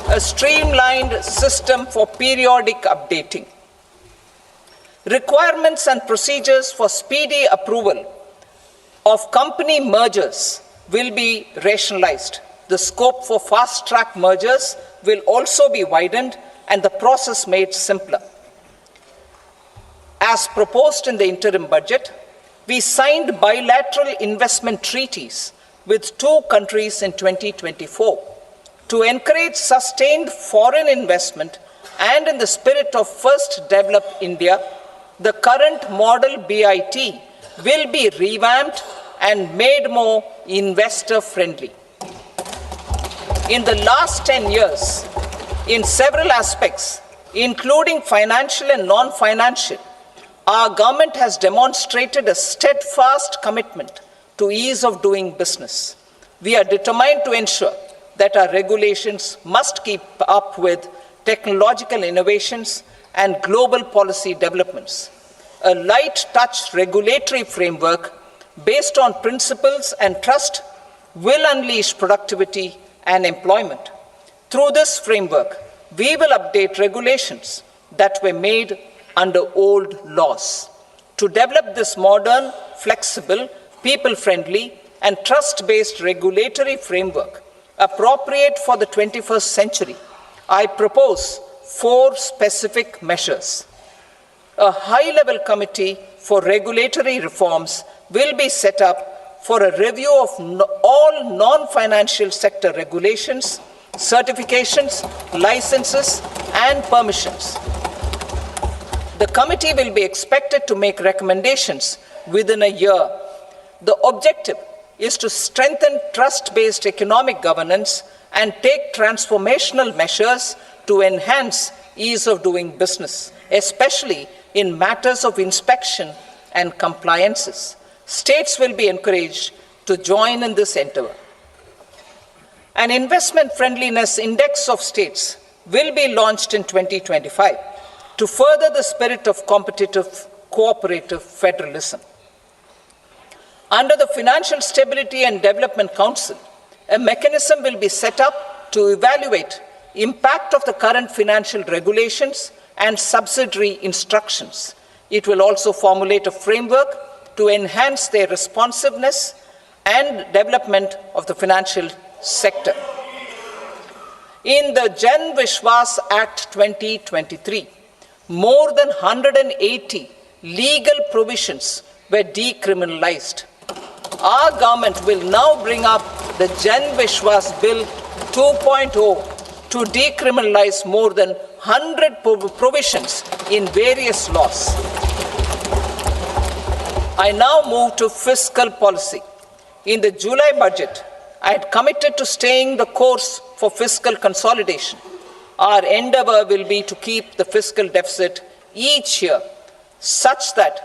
a streamlined system for periodic updating. Requirements and procedures for speedy approval of company mergers will be rationalized. The scope for fast-track mergers will also be widened and the process made simpler. As proposed in the interim budget, we signed bilateral investment treaties with 2 countries in 2024 to encourage sustained foreign investment, and in the spirit of First Develop India, the current model BIT will be revamped and made more investor-friendly. In the last 10 years, in several aspects, including financial and non-financial, our government has demonstrated a steadfast commitment to ease of doing business. We are determined to ensure that our regulations must keep up with technological innovations and global policy developments. A light touch regulatory framework based on principles and trust will unleash productivity and employment. Through this framework, we will update regulations that were made under old laws. To develop this modern, flexible, people-friendly, and trust-based regulatory framework, appropriate for the 21st century, I propose 4 specific measures. A high-level committee for regulatory reforms will be set up for a review of all non-financial sector regulations, certifications, licenses, and permissions. The committee will be expected to make recommendations within a year. The objective is to strengthen trust-based economic governance and take transformational measures to enhance ease of doing business, especially in matters of inspection and compliances. States will be encouraged to join in this endeavor. An investment friendliness index of states will be launched in 2025 to further the spirit of competitive, cooperative federalism. Under the Financial Stability and Development Council, a mechanism will be set up to evaluate impact of the current financial regulations and subsidiary instructions. It will also formulate a framework to enhance their responsiveness and development of the financial sector. In the Jan Vishwas Act 2023, more than 180 legal provisions were decriminalized. Our government will now bring up the Jan Vishwas Bill 2.0 to decriminalize more than 100 provisions in various laws. I now move to fiscal policy. In the July budget, I had committed to staying the course for fiscal consolidation. Our endeavor will be to keep the fiscal deficit each year such that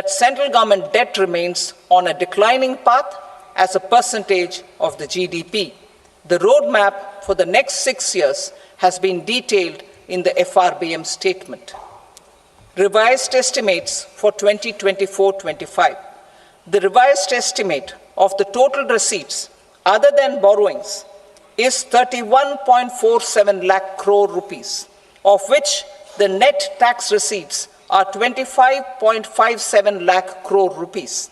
central government debt remains on a declining path as a percentage of the GDP. The roadmap for the next 6 years has been detailed in the FRBM statement. Revised estimates for 2024-25. The revised estimate of the total receipts other than borrowings is 31.47 lakh crore rupees, of which the net tax receipts are 25.57 lakh crore rupees.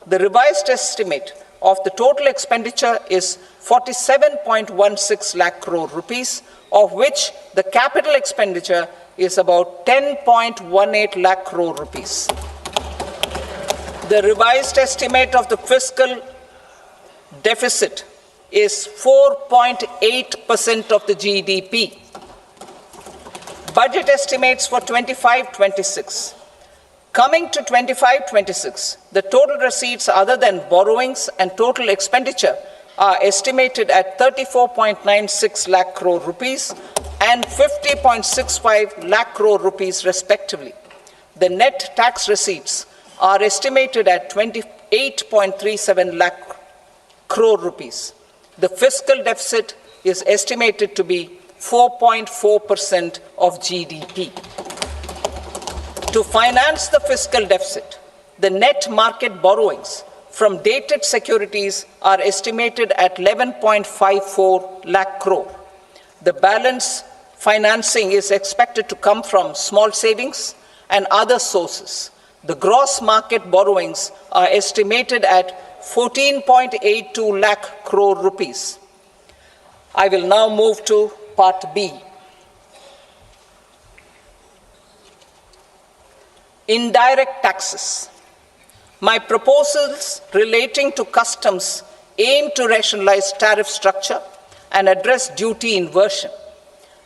The revised estimate of the total expenditure is 47.16 lakh crore rupees, of which the capital expenditure is about 10.18 lakh crore rupees. The revised estimate of the fiscal deficit is 4.8% of the GDP. Budget estimates for 25-26. Coming to 25-26, the total receipts other than borrowings and total expenditure are estimated at 34.96 lakh crore rupees and 50.65 lakh crore rupees respectively. The net tax receipts are estimated at 28.37 lakh crore rupees. The fiscal deficit is estimated to be 4.4% of GDP. To finance the fiscal deficit, the net market borrowings from dated securities are estimated at 11.54 lakh crore. The balance financing is expected to come from small savings and other sources. The gross market borrowings are estimated at 14.82 lakh crore rupees. I will now move to Part B. Indirect taxes. My proposals relating to customs aim to rationalize tariff structure and address duty inversion.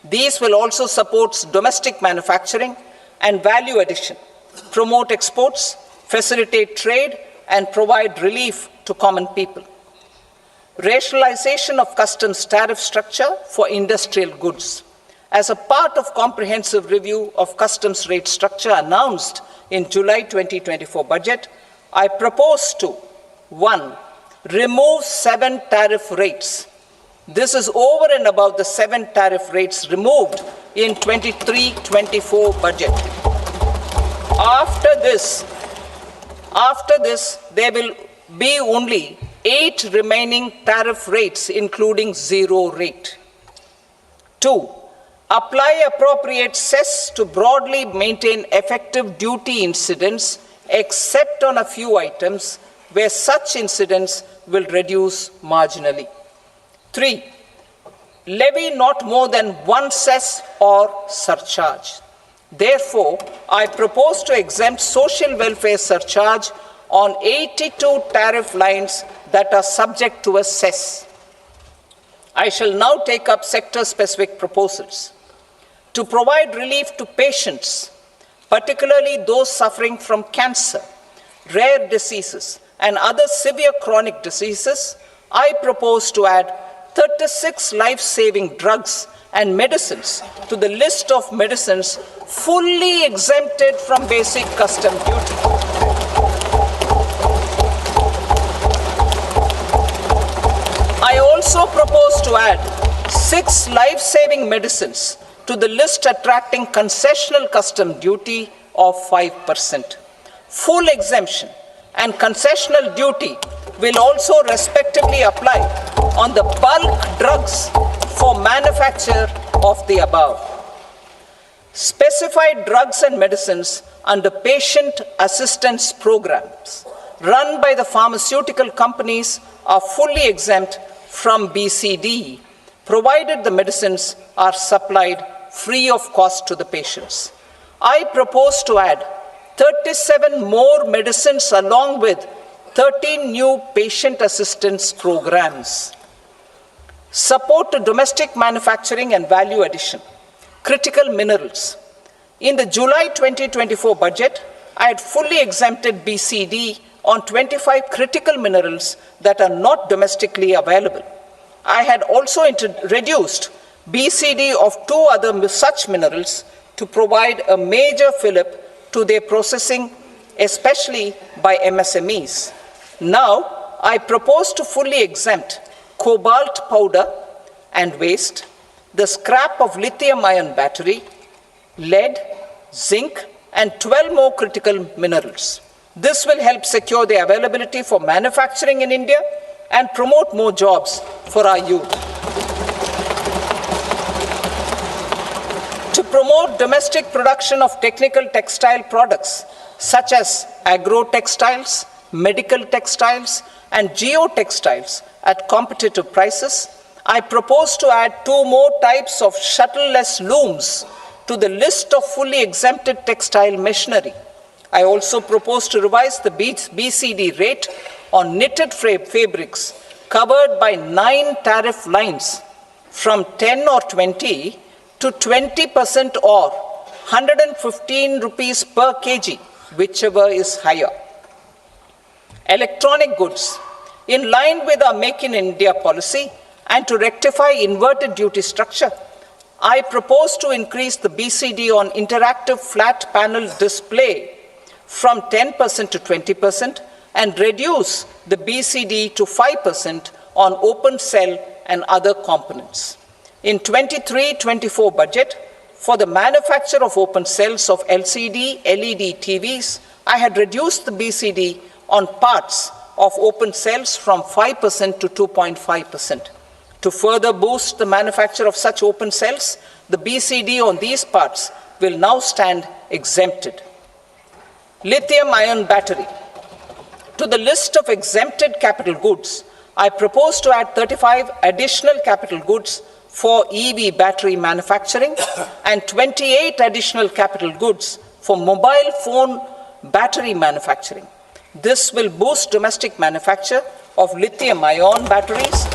These will also support domestic manufacturing and value addition, promote exports, facilitate trade, and provide relief to common people. Rationalization of customs tariff structure for industrial goods. As a part of comprehensive review of customs rate structure announced in July 2024 budget, I propose to 1. Remove 7 tariff rates. This is over and above the 7 tariff rates removed in 23-24 budget. After this, there will be only 8 remaining tariff rates, including 0 rate. 2. Apply appropriate cess to broadly maintain effective duty incidence, except on a few items where such incidence will reduce marginally. 3. levy not more than one cess or surcharge. Therefore, I propose to exempt social welfare surcharge on 82 tariff lines that are subject to a cess. I shall now take up sector-specific proposals. To provide relief to patients, particularly those suffering from cancer, rare diseases, and other severe chronic diseases, I propose to add 36 life-saving drugs and medicines to the list of medicines fully exempted from basic custom duty. I also propose to add 6 life-saving medicines to the list attracting concessional custom duty of 5%. Full exemption and concessional duty will also respectively apply on the bulk drugs for manufacture of the above. Specified drugs and medicines under patient assistance programs run by the pharmaceutical companies are fully exempt from BCD, provided the medicines are supplied free of cost to the patients. I propose to add 37 more medicines along with 13 new patient assistance programs. Support to domestic manufacturing and value addition. Critical minerals. In the July 2024 budget, I had fully exempted BCD on 25 critical minerals that are not domestically available. I had also reduced BCD of 2 other such minerals to provide a major fillip to their processing, especially by MSMEs. Now, I propose to fully exempt cobalt powder and waste, the scrap of lithium-ion battery, lead, zinc, and 12 more critical minerals. This will help secure their availability for manufacturing in India and promote more jobs for our youth. To promote domestic production of technical textile products such as agro-textiles, medical textiles, and geotextiles at competitive prices, I propose to add 2 more types of shuttle-less looms to the list of fully exempted textile machinery. I also propose to revise the BCD rate on knitted fabrics covered by 9 tariff lines from 10 or 20 to 20% or 115 rupees per kg, whichever is higher. Electronic goods. In line with our Make in India policy and to rectify inverted duty structure, I propose to increase the BCD on interactive flat panel display from 10% to 20% and reduce the BCD to 5% on open cell and other components. In 23-24 budget, for the manufacture of open cells of LCD, LED TVs, I had reduced the BCD on parts of open cells from 5% to 2.5%. To further boost the manufacture of such open cells, the BCD on these parts will now stand exempted. Lithium-ion battery. To the list of exempted capital goods, I propose to add 35 additional capital goods for EV battery manufacturing and 28 additional capital goods for mobile phone battery manufacturing. This will boost domestic manufacture of lithium-ion batteries,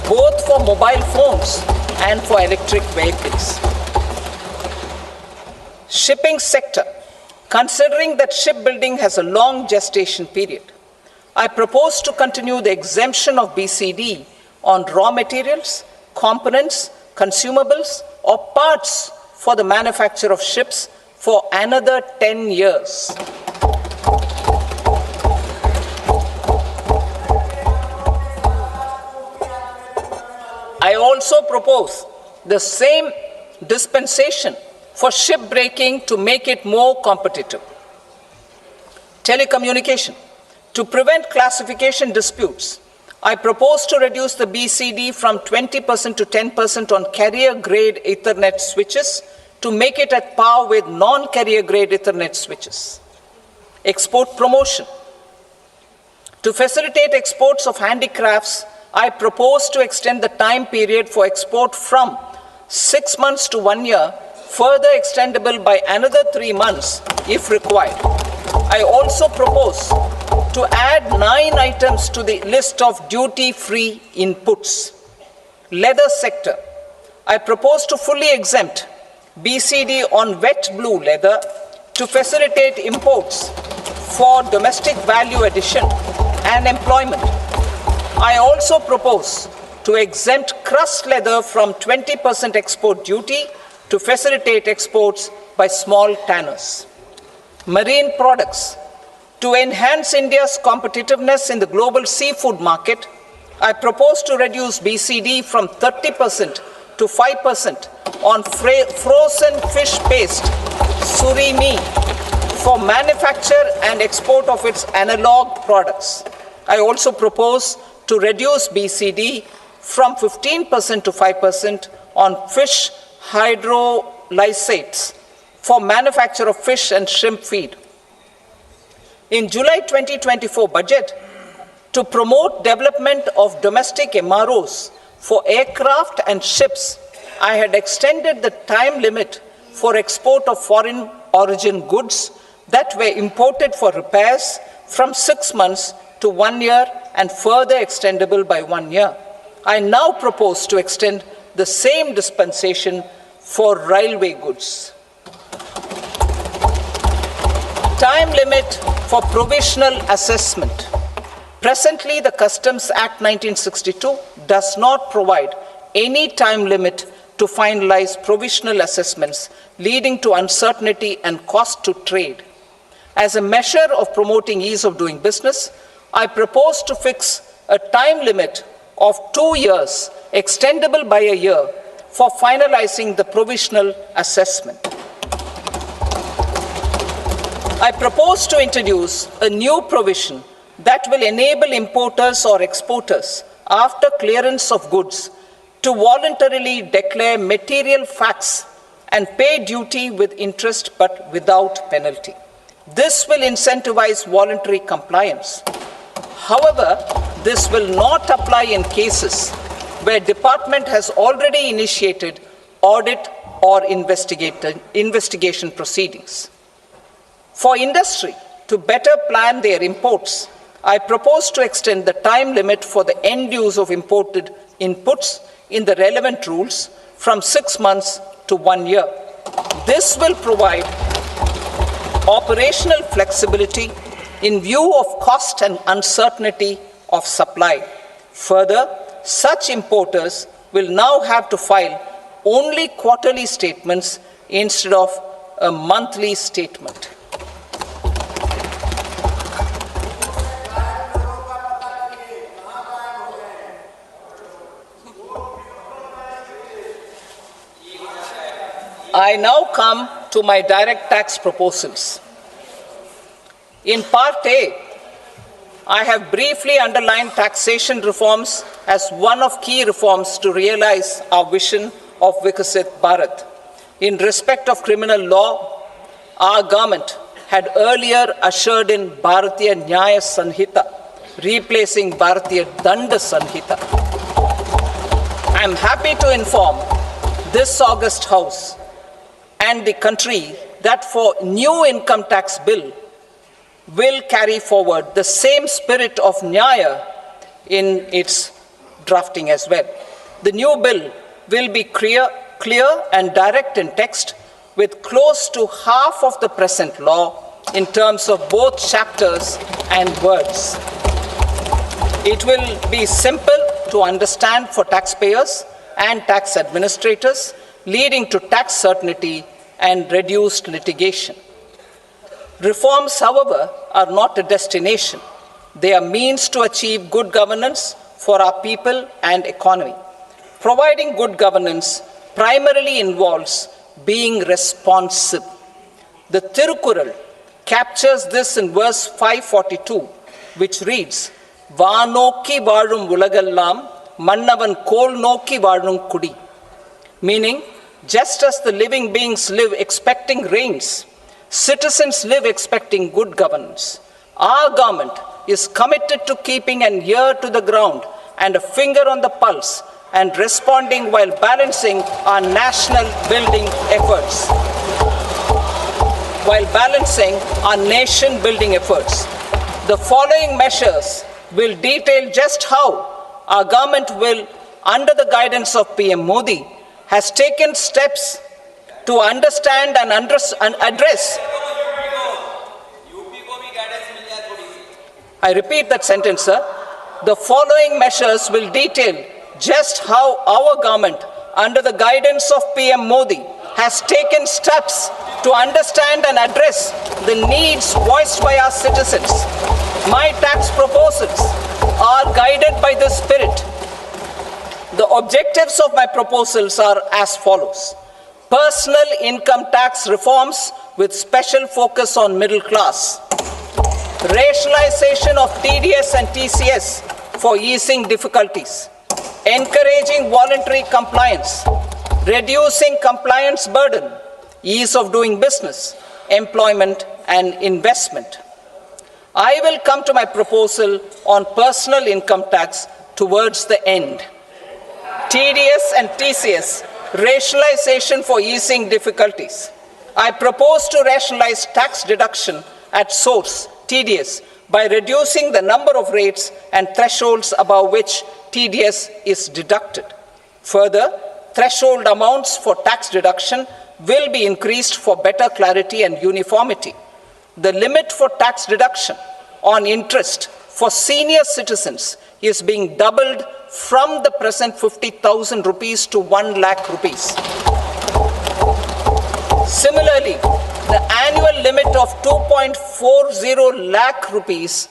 both for mobile phones and for electric vehicles. Shipping sector. Considering that shipbuilding has a long gestation period, I propose to continue the exemption of BCD on raw materials, components, consumables, or parts for the manufacture of ships for another 10 years. I also propose the same dispensation for shipbreaking to make it more competitive. Telecommunication. To prevent classification disputes, I propose to reduce the BCD from 20% to 10% on carrier-grade Ethernet switches to make it at par with non-carrier-grade Ethernet switches. Export promotion. To facilitate exports of handicrafts I propose to extend the time period for export from 6 months to 1 year, further extendable by another 3 months if required. I also propose to add 9 items to the list of duty-free inputs. Leather sector. I propose to fully exempt BCD on wet blue leather to facilitate imports for domestic value addition and employment. I also propose to exempt crust leather from 20% export duty to facilitate exports by small tanners. Marine products. To enhance India's competitiveness in the global seafood market, I propose to reduce BCD from 30% to 5% on frozen fish paste, surimi, for manufacture and export of its analog products. I also propose to reduce BCD from 15% to 5% on fish hydrolysates for manufacture of fish and shrimp feed. In July 2024 budget, to promote development of domestic MROs for aircraft and ships, I had extended the time limit for export of foreign origin goods that were imported for repairs from 6 months to 1 year and further extendable by 1 year. I now propose to extend the same dispensation for railway goods. Time limit for provisional assessment. Presently, the Customs Act 1962 does not provide any time limit to finalize provisional assessments, leading to uncertainty and cost to trade. As a measure of promoting ease of doing business, I propose to fix a time limit of 2 years, extendable by a year, for finalizing the provisional assessment. I propose to introduce a new provision that will enable importers or exporters, after clearance of goods, to voluntarily declare material facts and pay duty with interest but without penalty. This will incentivize voluntary compliance. However, this will not apply in cases where department has already initiated audit or investigation proceedings. For industry to better plan their imports, I propose to extend the time limit for the end use of imported inputs in the relevant rules from 6 months to 1 year. This will provide operational flexibility in view of cost and uncertainty of supply. Further, such importers will now have to file only quarterly statements instead of a monthly statement. I now come to my direct tax proposals. In Part A, I have briefly underlined taxation reforms as one of key reforms to realize our vision of Vikasit Bharat. In respect of criminal law, our government had earlier ushered in Bharatiya Nyaya Sanhita, replacing Bharatiya Danda Sanhita. I am happy to inform this august House and the country that for new income tax bill will carry forward the same spirit of Nyaya in its drafting as well. The new bill will be clear and direct in text, with close to half of the present law in terms of both chapters and words. It will be simple to understand for taxpayers and tax administrators, leading to tax certainty and reduced litigation. Reforms, however, are not a destination. They are means to achieve good governance for our people and economy. Providing good governance primarily involves being responsive. The Tirukural captures this in verse 542, which reads, "Vaanokki vaazhum ulagallam, mannavan kol nokki vaazhum kudi," meaning, just as the living beings live expecting rains, citizens live expecting good governance. Our government is committed to keeping an ear to the ground and a finger on the pulse and responding while balancing our national building efforts. While balancing our nation building efforts, the following measures will detail just how our government will, under the guidance of PM Modi, has taken steps to understand and address. I repeat that sentence, sir. The following measures will detail just how our government, under the guidance of PM Modi, has taken steps to understand and address the needs voiced by our citizens. My tax proposals are guided by this spirit. The objectives of my proposals are as follows. Personal income tax reforms with special focus on middle class. Rationalization of TDS and TCS for easing difficulties. Encouraging voluntary compliance. Reducing compliance burden. Ease of doing business, employment and investment. I will come to my proposal on personal income tax towards the end. TDS and TCS, rationalization for easing difficulties. I propose to rationalize tax deduction at source, TDS, by reducing the number of rates and thresholds above which TDS is deducted. Further, threshold amounts for tax deduction will be increased for better clarity and uniformity. The limit for tax deduction on interest for senior citizens is being doubled from the present 50,000 rupees to 1 lakh rupees. Similarly, the annual limit of 2.40 lakh rupees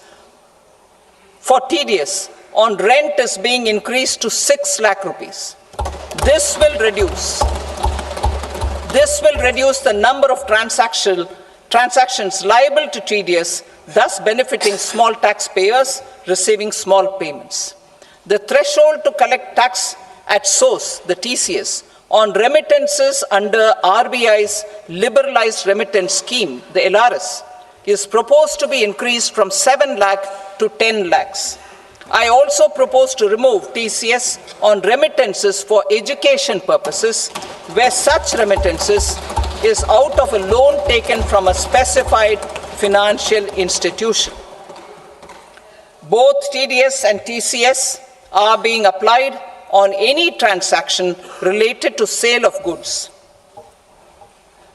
for TDS on rent is being increased to 6 lakh rupees. This will reduce the number of transactions liable to TDS, thus benefiting small taxpayers receiving small payments. The threshold to collect tax at source, the TCS, on remittances under RBI's liberalized remittance scheme, the LRS, is proposed to be increased from 7 lakh to 10 lakhs. I also propose to remove TCS on remittances for education purposes, where such remittances is out of a loan taken from a specified financial institution. Both TDS and TCS are being applied on any transaction related to sale of goods.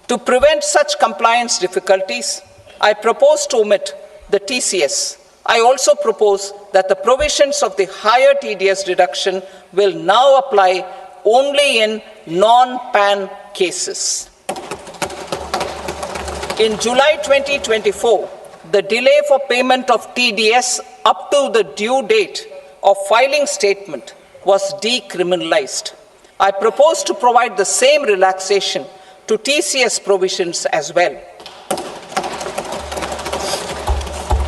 To prevent such compliance difficulties, I propose to omit the TCS. I also propose that the provisions of the higher TDS deduction will now apply only in non-PAN cases. In July 2024, the delay for payment of TDS up to the due date of filing statement was decriminalized. I propose to provide the same relaxation to TCS provisions as well.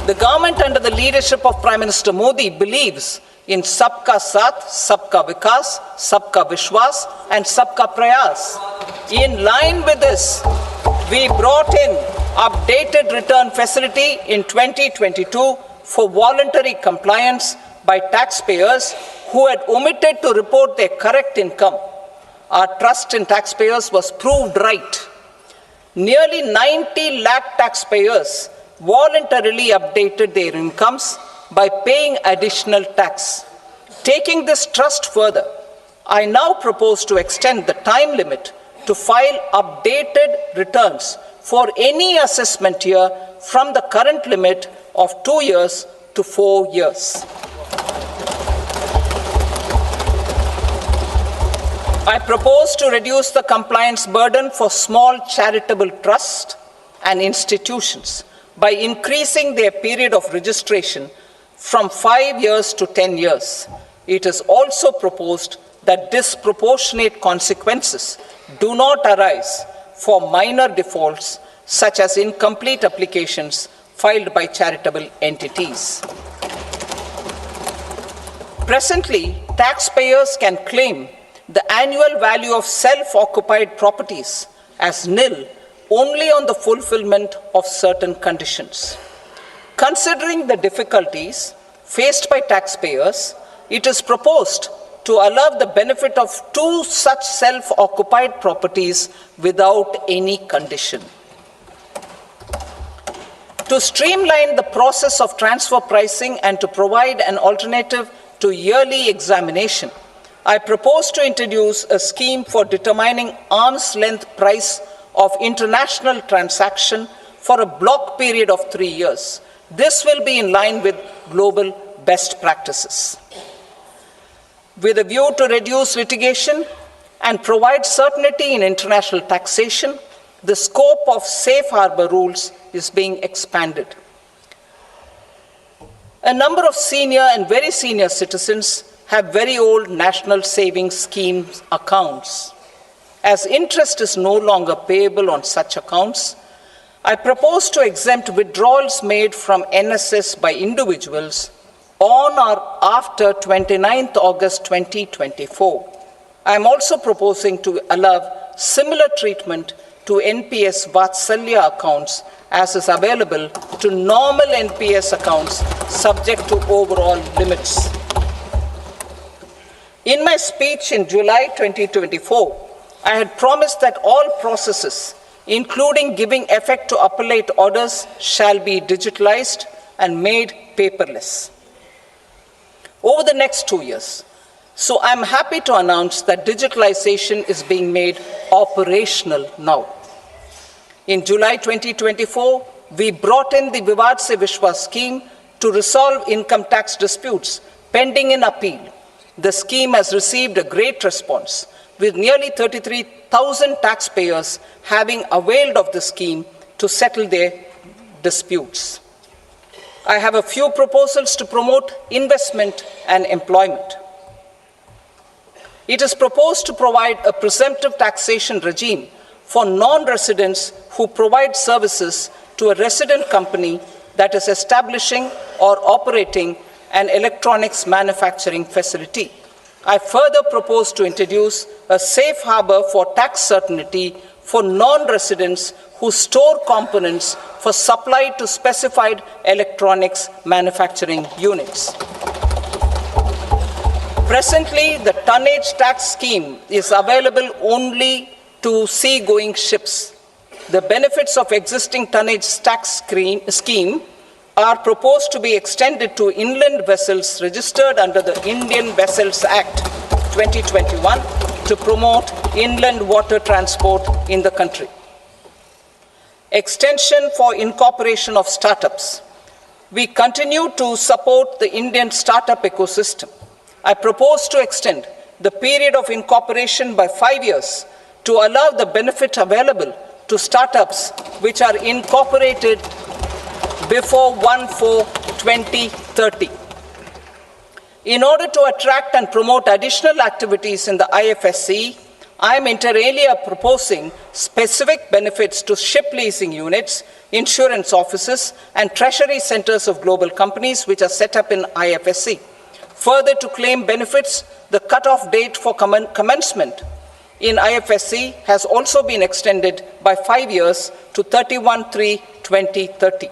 The government under the leadership of Prime Minister Modi believes in Sabka Saath, Sabka Vikas, Sabka Vishwas and Sabka Prayas. In line with this, we brought in updated return facility in 2022 for voluntary compliance by taxpayers who had omitted to report their correct income. Our trust in taxpayers was proved right. Nearly 90 lakh taxpayers voluntarily updated their incomes by paying additional tax. Taking this trust further, I now propose to extend the time limit to file updated returns for any assessment year from the current limit of 2 years to 4 years. I propose to reduce the compliance burden for small charitable trusts and institutions by increasing their period of registration from 5 years to 10 years. It is also proposed that disproportionate consequences do not arise for minor defaults such as incomplete applications filed by charitable entities. Presently, taxpayers can claim the annual value of self-occupied properties as nil only on the fulfillment of certain conditions. Considering the difficulties faced by taxpayers, it is proposed to allow the benefit of 2 such self-occupied properties without any condition. To streamline the process of transfer pricing and to provide an alternative to yearly examination, I propose to introduce a scheme for determining arm's length price of international transaction for a block period of 3 years. This will be in line with global best practices. With a view to reduce litigation and provide certainty in international taxation, the scope of safe harbor rules is being expanded. A number of senior and very senior citizens have very old national savings scheme accounts. As interest is no longer payable on such accounts, I propose to exempt withdrawals made from NSS by individuals on or after 29th August 2024. I am also proposing to allow similar treatment to NPS Vatsalya accounts as is available to normal NPS accounts subject to overall limits. In my speech in July 2024, I had promised that all processes, including giving effect to appellate orders, shall be digitalized and made paperless over the next 2 years. So I'm happy to announce that digitalization is being made operational now. In July 2024, we brought in the Vivad Se Vishwas scheme to resolve income tax disputes pending in appeal. The scheme has received a great response, with nearly 33,000 taxpayers having availed of the scheme to settle their disputes. I have a few proposals to promote investment and employment. It is proposed to provide a presumptive taxation regime for non-residents who provide services to a resident company that is establishing or operating an electronics manufacturing facility. I further propose to introduce a safe harbor for tax certainty for non-residents who store components for supply to specified electronics manufacturing units. Presently, the tonnage tax scheme is available only to sea-going ships. The benefits of existing tonnage tax scheme are proposed to be extended to inland vessels registered under the Indian Vessels Act 2021 to promote inland water transport in the country. Extension for incorporation of startups. We continue to support the Indian startup ecosystem. I propose to extend the period of incorporation by 5 years to allow the benefit available to startups which are incorporated before 1/4/2030. In order to attract and promote additional activities in the IFSC, I am inter alia proposing specific benefits to ship leasing units, insurance offices, and treasury centers of global companies which are set up in IFSC. Further, to claim benefits, the cutoff date for commencement in IFSC has also been extended by 5 years to 31/3/2030.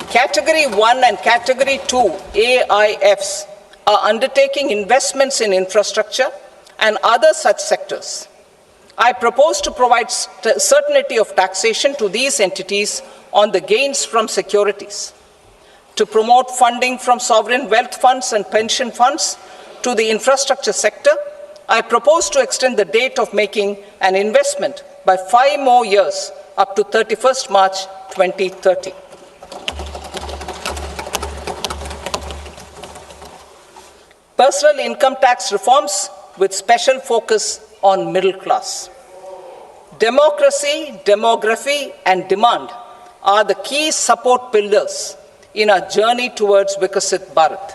Category 1 and Category 2 AIFs are undertaking investments in infrastructure and other such sectors. I propose to provide certainty of taxation to these entities on the gains from securities, to promote funding from sovereign wealth funds and pension funds to the infrastructure sector. I propose to extend the date of making an investment by 5 more years up to 31st March 2030. Personal income tax reforms with special focus on middle class. Democracy, demography, and demand are the key support pillars in our journey towards Vikasit Bharat.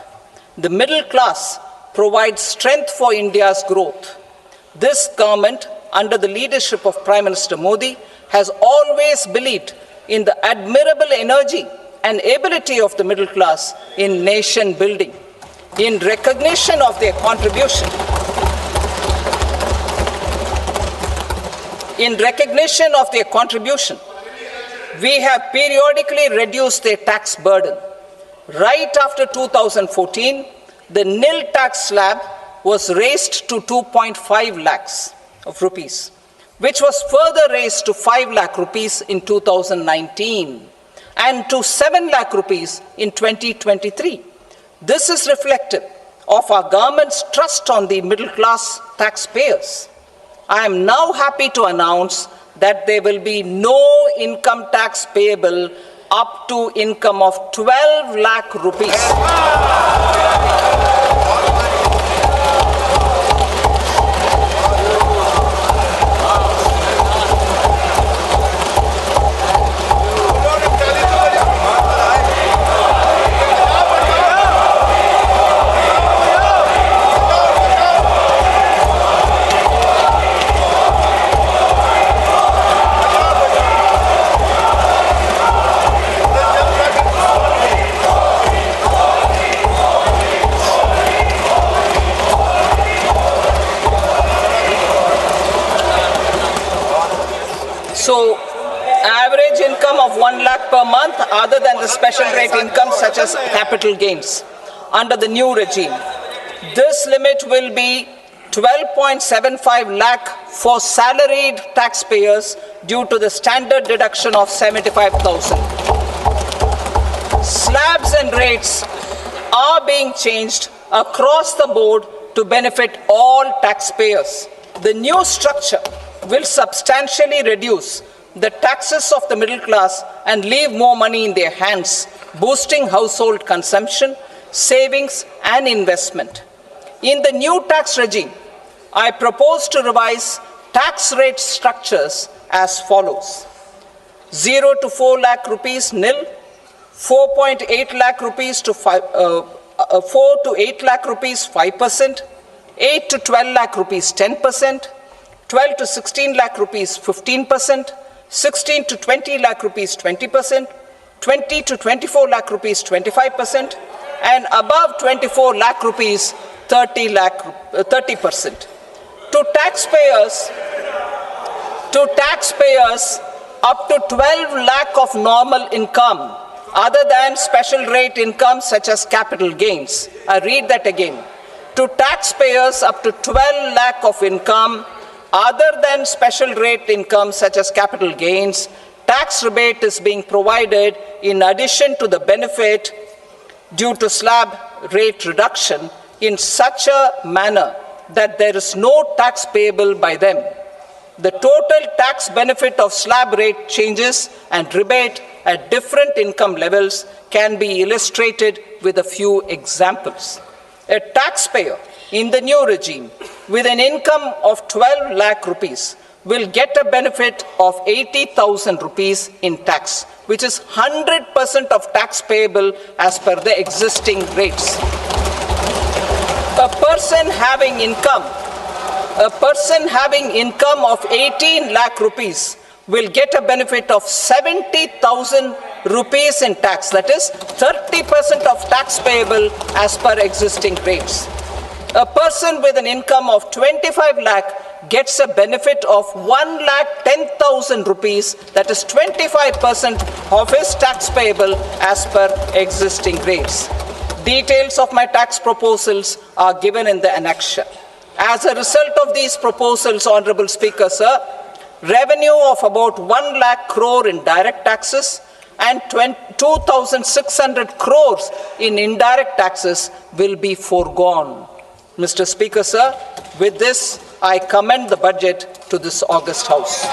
The middle class provides strength for India's growth. This government, under the leadership of Prime Minister Modi, has always believed in the admirable energy and ability of the middle class in nation building. In recognition of their contribution, we have periodically reduced their tax burden. Right after 2014, the nil tax slab was raised to 2.5 lakhs of rupees, which was further raised to 5 lakh rupees in 2019 and to 7 lakh rupees in 2023. This is reflective of our government's trust on the middle class taxpayers. I am now happy to announce that there will be no income tax payable up to income of 12 lakh rupees. So, average income of 1 lakh per month other than the special rate income such as capital gains under the new regime. This limit will be 12.75 lakh for salaried taxpayers due to the standard deduction of 75,000. Slabs and rates are being changed across the board to benefit all taxpayers. The new structure will substantially reduce the taxes of the middle class and leave more money in their hands, boosting household consumption, savings, and investment. In the new tax regime, I propose to revise tax rate structures as follows: 0 to 4 lakh rupees nil, 4.8 lakh rupees to 4 to 8 lakh rupees 5%, 8 to 12 lakh rupees 10%, 12 to 16 lakh rupees 15%, 16 to 20 lakh rupees 20%, 20 to 24 lakh rupees 25%, and above 24 lakh rupees 30%. To taxpayers up to 12 lakh of normal income other than special rate income such as capital gains. I read that again. To taxpayers up to 12 lakh of income other than special rate income such as capital gains, tax rebate is being provided in addition to the benefit due to slab rate reduction in such a manner that there is no tax payable by them. The total tax benefit of slab rate changes and rebate at different income levels can be illustrated with a few examples. A taxpayer in the new regime with an income of 12 lakh rupees will get a benefit of 80,000 rupees in tax, which is 100% of tax payable as per the existing rates. A person having income of 18 lakh rupees will get a benefit of 70,000 rupees in tax, that is 30% of tax payable as per existing rates. A person with an income of 25 lakh gets a benefit of 1,10,000 rupees, that is 25% of his tax payable as per existing rates. Details of my tax proposals are given in the annexure. As a result of these proposals, Honorable Speaker, sir, revenue of about 1 lakh crore in direct taxes and 2,600 crores in indirect taxes will be foregone. Mr. Speaker, sir, with this, I commend the budget to this august House.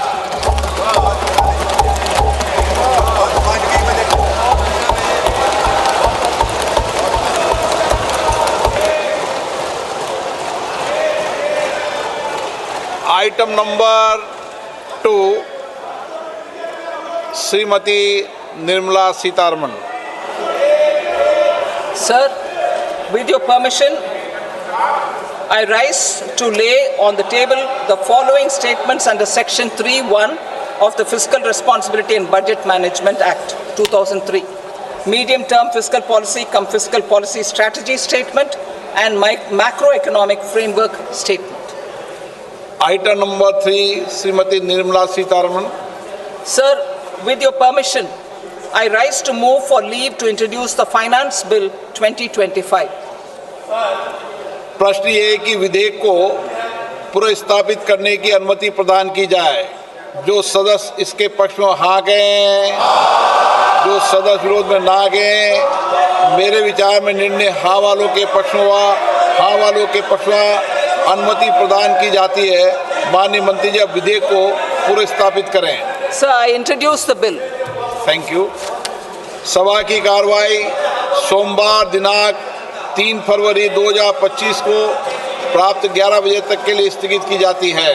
Item number 2, Srimati Nirmala Sitharaman. Sir, with your permission, I rise to lay on the table the following statements under Section 3(1) of the Fiscal Responsibility and Budget Management Act 2003, Medium-Term Fiscal Policy cum Fiscal Policy Strategy Statement and Macroeconomic Framework Statement. Item number 3, Srimati Nirmala Sitharaman. Sir, with your permission, I rise to move for leave to introduce the Finance Bill 2025. प्रश्न ये है कि विधेयक को पुनर्स्थापित करने की अनुमति प्रदान की जाए। जो सदस्य इसके पक्ष में हाँ गए, जो सदस्य विरोध में ना गए, मेरे विचार में निर्णय हाँ वालों के पक्ष में हुआ। हाँ वालों के पक्ष में अनुमति प्रदान की जाती है। माननीय मंत्री जी अब विधेयक को पुनर्स्थापित करें। Sir, I introduce the bill. Thank you. सभा की कार्रवाई सोमवार दिनांक 3 फरवरी 2025 को प्राप्त 11 बजे तक के लिए स्थगित की जाती है।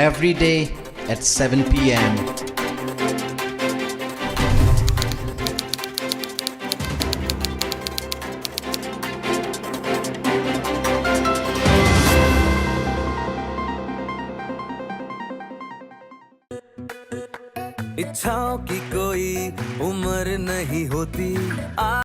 every day at 7 p.m. इच्छाओं की कोई उम्र नहीं होती।